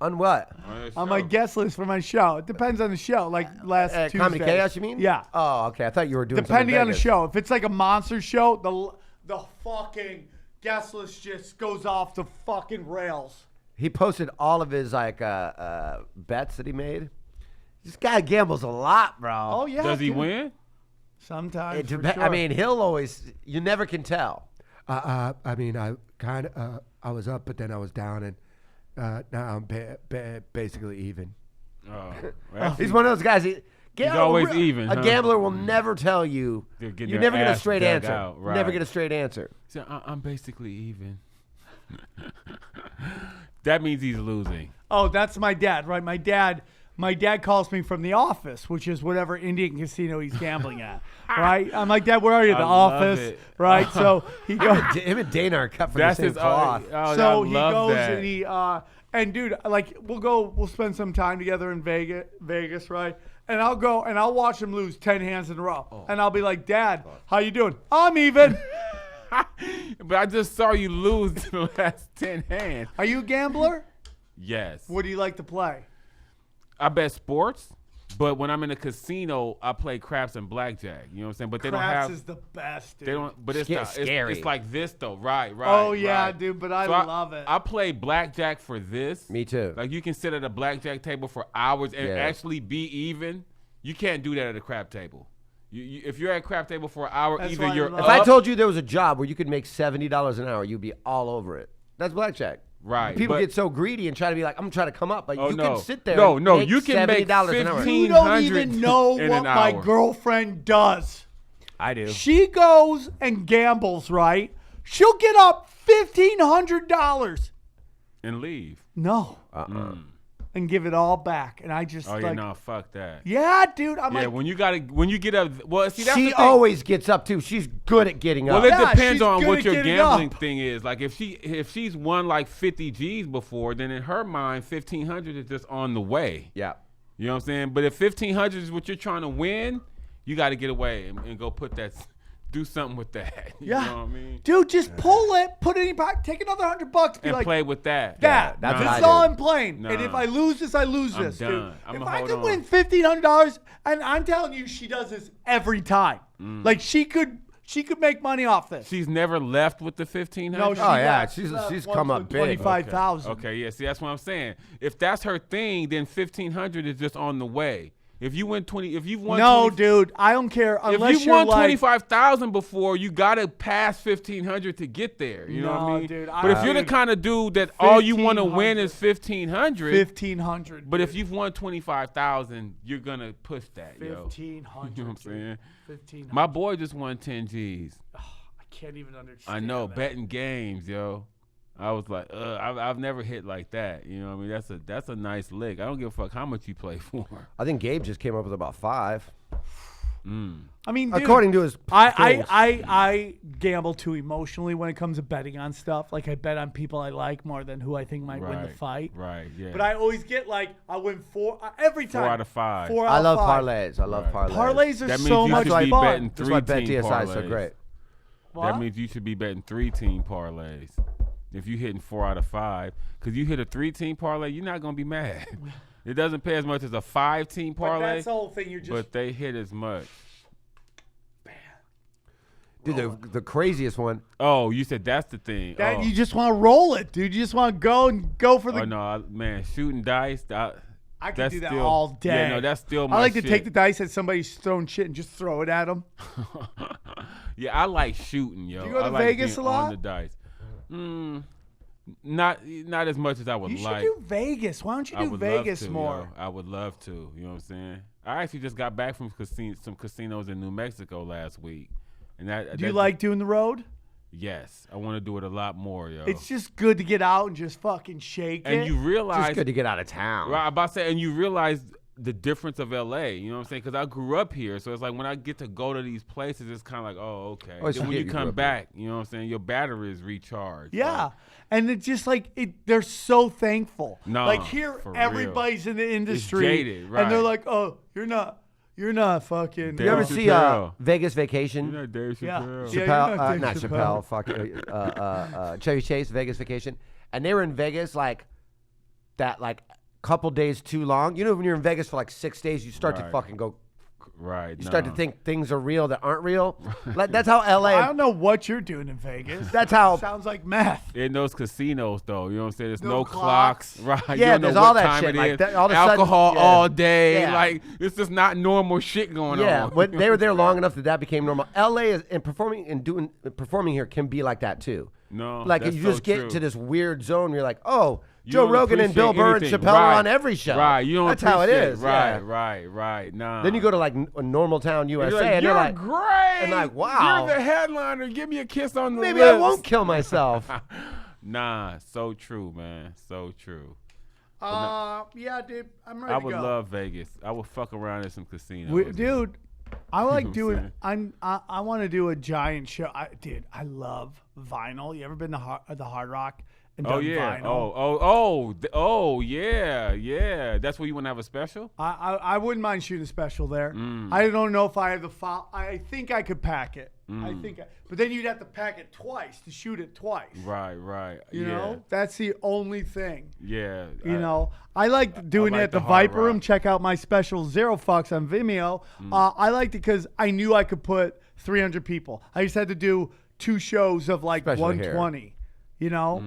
on what? On my guest list for my show. It depends on the show. Like last Tuesday. Comedy Chaos, you mean? Yeah. Oh, okay. I thought you were doing Depending something on the Vegas. show. If it's like a monster show, the fucking guest list just goes off the fucking rails. He posted all of his like bets that he made. This guy gambles a lot, bro. Oh yeah. Does he dude. win? Sometimes. It for depe- sure. I mean, he'll always. You never can tell. I mean, I kind of. I was up, but then I was down, and now I'm basically even. Oh, well, He's one of those guys. He's always even, A huh? gambler will never tell you. They're getting You their never get a ass straight dug answer. out, right. Never get a straight answer. so I'm basically even. That means he's losing. Oh, that's my dad, right? My dad calls me from the office, which is whatever Indian casino he's gambling at, right? I'm like, Dad, where are you? The I love office, it. right? So he goes. Him and Dana are cut from That's the same his. cloth. So I he love goes that. and he and dude, like we'll spend some time together in Vegas, right? And I'll go and I'll watch him lose 10 hands in a row, and I'll be like, Dad, how you doing? I'm even. But I just saw you lose the last 10 hands. Are you a gambler? Yes. What do you like to play? I bet sports, but when I'm in a casino, I play craps and blackjack. You know what I'm saying? But they don't Craps have. is the best, dude. They don't. But it's Sca- not. scary. It's like this though. Right. Oh, yeah, right. dude, but I So love it. I play blackjack for this. Me too. Like you can sit at a blackjack table for hours and Yeah. actually be even. You can't do that at a crap table. You if you're at a crap table for an hour, That's either why I you're love If up, I told you there was a job where you could make $70 an hour, you'd be all over it. That's blackjack. Right, People but- get so greedy and try to be like, I'm trying to come up, but Oh, you no. can sit there. No, and no, make you can make $70 an hour. You don't 1,500 even know in what an my hour. girlfriend does. I do. She goes and gambles, right? She'll get up $1,500. and leave. No. And give it all back. And I just Oh like, yeah, no, fuck that. yeah, dude. I'm Yeah, like, when you get up, well, see that's She the thing. always gets up too. She's good at getting up. Well, it Yeah, depends she's on good what at your getting gambling up. thing is. Like if she's won like 50 G's before, then in her mind 1,500 is just on the way. Yeah. You know what I'm saying? But if 1,500 is what you're trying to win, you got to get away and go put that, do something with that. You yeah. know what I mean? Dude, just pull it, put it in your pocket, take another $100, be And like, play with that. that. that's This what is I all do. I'm playing. And Nah. if I lose this, I lose I'm this, dude. done. I'ma If I hold could on. win $1,500, and I'm telling you, she does this every time. Like she could make money off this. She's never left with the 1,500. No, she Oh, yeah, left. she's- Left she's once come up with big. 25,000. Okay, yeah. See, that's what I'm saying. If that's her thing, then 1,500 is just on the way. If you win 20, if you've won, No, 20, dude, I don't care unless if you you're won like, 25,000 before, you gotta pass 1,500 to get there. You know what No, I mean? dude, but if you're the dude, kind of dude that all you want to win 1,500. is 1,500, 1,500. but if you've won 25,000, you're gonna push that, yo. 1,500. You know what I'm saying? 1,500. My boy just won 10 G's. I can't even understand. I know that. betting games, yo. I was like, I've never hit like that. You know what I mean? That's a nice lick. I don't give a fuck how much you play for. I think Gabe just came up with about 5. I mean, dude, According to his things. I gamble too emotionally when it comes to betting on stuff. Like I bet on people I like more than who I think might win the fight. Right, yeah. But I always get like I win 4 every time. 4 out of 5. 4 out I of love 5. parlays. I love parlays. Parlays are That means so you much should be fun. betting That's why bet 3-team DSI is so parlays. great. What? That means you should be betting 3-team parlays. If you hitting 4 out of 5, because you hit a 3-team parlay, you're not gonna be mad. It doesn't pay as much as a 5-team But parlay, that's the whole thing. You're just but they hit as much. Dude, the craziest one. Oh, you said that's the thing. that oh. you just want to roll it, dude. You just want to go for the. Oh no, man, shooting dice. I can that's do that still, all day. Yeah, no, that's still my I like shit. to take the dice that somebody's throwing shit and just throw it at them. Yeah, I like shooting, yo. Do you go to I like Vegas being a lot? on the dice. Not as much as I would You should like. do Vegas. Why don't you I do would Vegas love to, more? yo. I would love to. You know what I'm saying? I actually just got back from some casinos in New Mexico last week, and Do you like doing the road? Yes, I want to do it a lot more, yo. It's just good to get out and just fucking shake and it. you realize Just good to get out of town. Right, I'm about to say, and you realize the difference of LA. You know what I'm saying? Because I grew up here, so it's like when I get to go to these places, it's kind of like, oh, okay. Always Then when forget you you come grew up back, you know what I'm saying? Your battery is recharged. Yeah. Like, And it's just like they're so thankful. Nah, like here, for everybody's in the industry, jaded, and they're right. like, "Oh, you're not fucking." Dave You ever Chappelle. see Vegas Vacation? you know Dave Yeah. Chappelle. Yeah. Chappelle, you're not not Dave Chappelle. Fuck, Chevy Chase, Vegas Vacation, and they were in Vegas like couple days too long. You know, when you're in Vegas for like 6 days, you start to Right. fucking go. Right. You start to think things are real that aren't real. Like, that's how I LA. don't know what you're doing in Vegas. That's how. Sounds like meth. in those casinos, though, you know what I'm saying? There's No no clocks. clocks, right? Yeah, you don't there's know all what that time shit, it like is. that- all of a sudden- Alcohol yeah. all day. Yeah. Like, it's just not normal shit going Yeah, on. but they were there long enough that became normal. LA is and performing here can be like that too. No, Like that's you so just get true. to this weird zone where you're like, oh, You Joe don't Rogan and Bill appreciate Burr and anything. Chappelle are Right. on every show. Right, you don't That's how it appreciate is. Right, yeah. right. Nah. Then you go to like a normal town USA, You're like, and you're they're like, great. and like, wow. You're the headliner. Give me a kiss on the maybe lips. I won't kill myself. Nah, so true, man. So true. Yeah, dude, I'm ready I to would go. love Vegas. I would fuck around in some casinos. Dude, I like what I'm doing. saying? I want to do a giant show. Dude, I love vinyl. You ever been to the Hard Rock and Oh done yeah. vinyl? Oh yeah. That's where you want to have a special? I wouldn't mind shooting a special there. Mm. I don't know if I have the file. I think I could pack it. Mm. But then you'd have to pack it twice to shoot it twice. Right. You yeah. know, that's the only thing. Yeah. You know, I like doing like it at the the Hard Viper Room. Rock. Check out my special Zero Fucks on Vimeo. I liked it because I knew I could put 300 people. I just had to do 2 shows of like Especially here. 120. You know,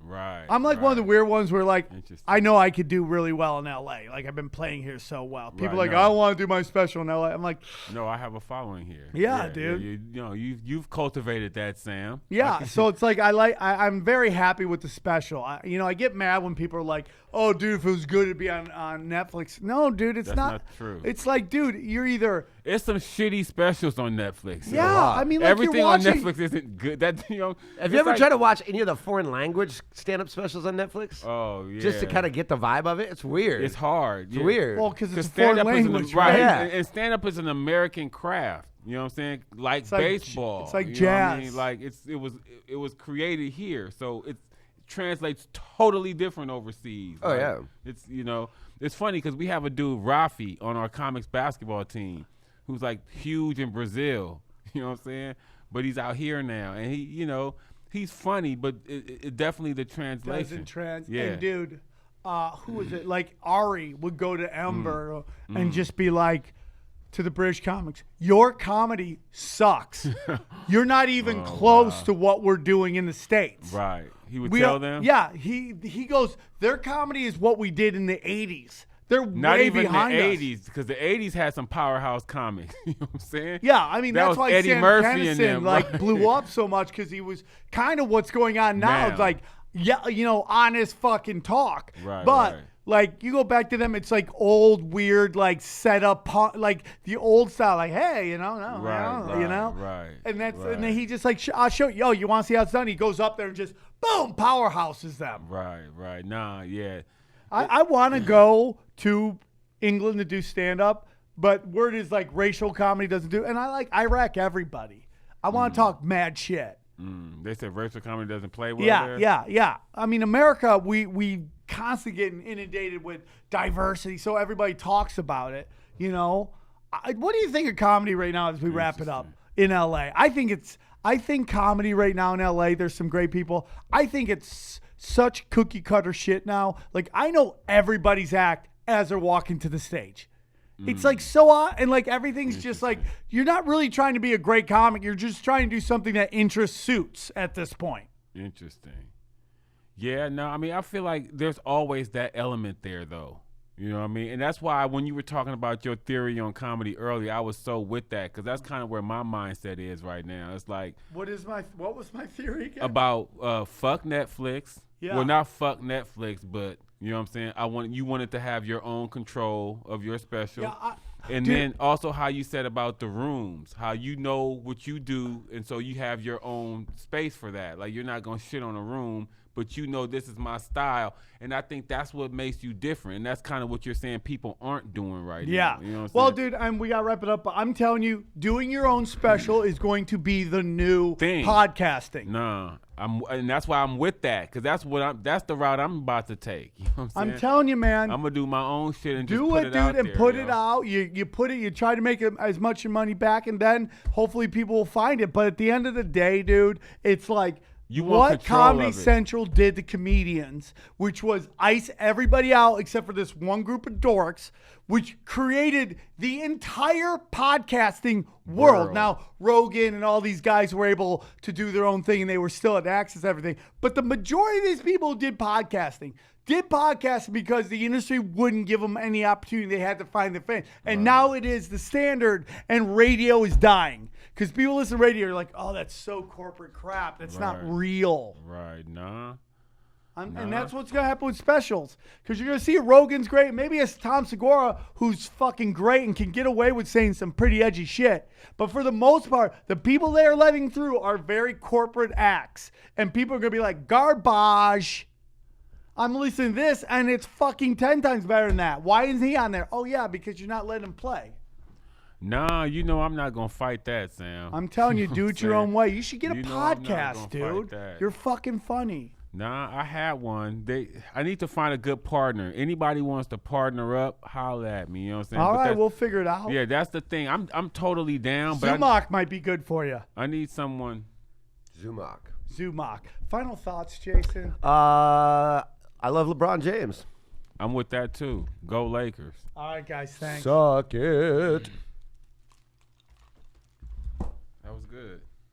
Right. I'm like one of the weird ones where like Interesting. I know I could do really well in LA. Like I've been playing here so well. People Right, are like, no. I want to do my special in LA. I'm like, No, I have a following here. Yeah, dude. You know, you've cultivated that, Sam. yeah. So it's like I'm very happy with the special. I get mad when people are like, oh, dude, if it was good, it'd be on Netflix. No, dude, it's That's not. not true. It's like, dude, you're either. It's some shitty specials on Netflix. Yeah, I mean, like everything you're on watching, Netflix isn't good. That Have you it's ever like- tried to watch any of the foreign language stand-up specials on Netflix? Oh yeah. Just to kind of get the vibe of it? It's weird. It's hard. It's weird. Well, because it's a stand foreign up is language, right? right? Yeah. And stand up is an American craft. You know what I'm saying? Like like baseball. it's like you know what I jazz. mean? Like it was created here, so it translates totally different overseas. Oh, Like, yeah. It's it's funny because we have a dude Rafi on our comics basketball team who's like huge in Brazil. You know what I'm saying? But he's out here now, and he's funny, but it definitely the translation. Yeah. And dude, who is it? Like Ari would go to Ember and just be like to the British comics, your comedy sucks. You're not even close to what we're doing in the States. Right. He would tell them. Yeah, he goes, their comedy is what we did in the 80s. They're Not way even behind the us. 80s, because the 80s had some powerhouse comics. You know what I'm saying? Yeah, I mean That that's was why Eddie Sam Murphy and Kinison them, like right? blew up so much because he was kind of what's going on now. It's Now. like, yeah, honest fucking talk. Right, But right. Like, you go back to them, it's like old, weird, like set up, like the old style, like, hey, you know, no, Right, you know, right, and that's right. and then he just like, I'll show you, yo, you want to see how it's done? He goes up there and just boom, powerhouses them. Right. Nah, yeah. I want to go to England to do stand up, but word is like racial comedy doesn't do, and I like Iraq everybody. I want to talk mad shit. They said racial comedy doesn't play well there? Yeah. I mean, America, we constantly getting inundated with diversity, so everybody talks about it, you know? What do you think of comedy right now as we wrap it up in L.A.? I think comedy right now in L.A., there's some great people. I think it's such cookie cutter shit now. Like, I know everybody's act as they're walking to the stage. It's like so odd, and like everything's just like, you're not really trying to be a great comic. You're just trying to do something that interests suits at this point. Interesting. Yeah, no, I mean, I feel like there's always that element there, though. You know what I mean? And that's why when you were talking about your theory on comedy earlier, I was so with that, because that's kind of where my mindset is right now. It's like, What was my theory again? about fuck Netflix. Yeah. Well, not fuck Netflix, but you know what I'm saying? You wanted to have your own control of your special. Yeah, and dude. then also how you said about the rooms, how you know what you do, and so you have your own space for that. Like, you're not going to shit on a room, but you know this is my style. And I think that's what makes you different. And that's kind of what you're saying people aren't doing right now. You know what I'm saying? Dude, we got to wrap it up. But I'm telling you, doing your own special is going to be the new Thing. podcasting. Nah, and that's why I'm with that, because that's the route I'm about to take. You know what I'm saying? I'm telling you, man. I'm gonna do my own shit and do just put it, it dude, out and there, put yo. it out. You put it. You try to make as much money back, and then hopefully people will find it. But at the end of the day, dude, it's like You want what control Comedy of it. Central did to comedians, which was ice everybody out except for this one group of dorks, which created the entire podcasting world. Now, Rogan and all these guys were able to do their own thing, and they were still at access to everything. But the majority of these people who did podcasting because the industry wouldn't give them any opportunity. They had to find the fans. And now it is the standard, and radio is dying. Because people listen to radio, you're like, oh, that's so corporate crap. That's not real. Right, nah. And that's what's going to happen with specials. Because you're going to see Rogan's great. Maybe it's Tom Segura, who's fucking great and can get away with saying some pretty edgy shit. But for the most part, the people they are letting through are very corporate acts. And people are going to be like, garbage. I'm listening to this, and it's fucking 10 times better than that. Why isn't he on there? Oh, yeah, because you're not letting him play. Nah, you know I'm not gonna fight that, Sam. I'm telling you, know do what it I'm your saying? own way. You should get a You know I'm not podcast, gonna fight dude. that. You're fucking funny. Nah, I had one. I need to find a good partner. Anybody wants to partner up, holla at me. You know what I'm saying? All But right, that's- we'll figure it out. Yeah, that's the thing. I'm totally down, but Zumach might be good for you. I need someone. Zumach. Final thoughts, Jason? I love LeBron James. I'm with that too. Go Lakers. All right, guys, thanks. Suck it.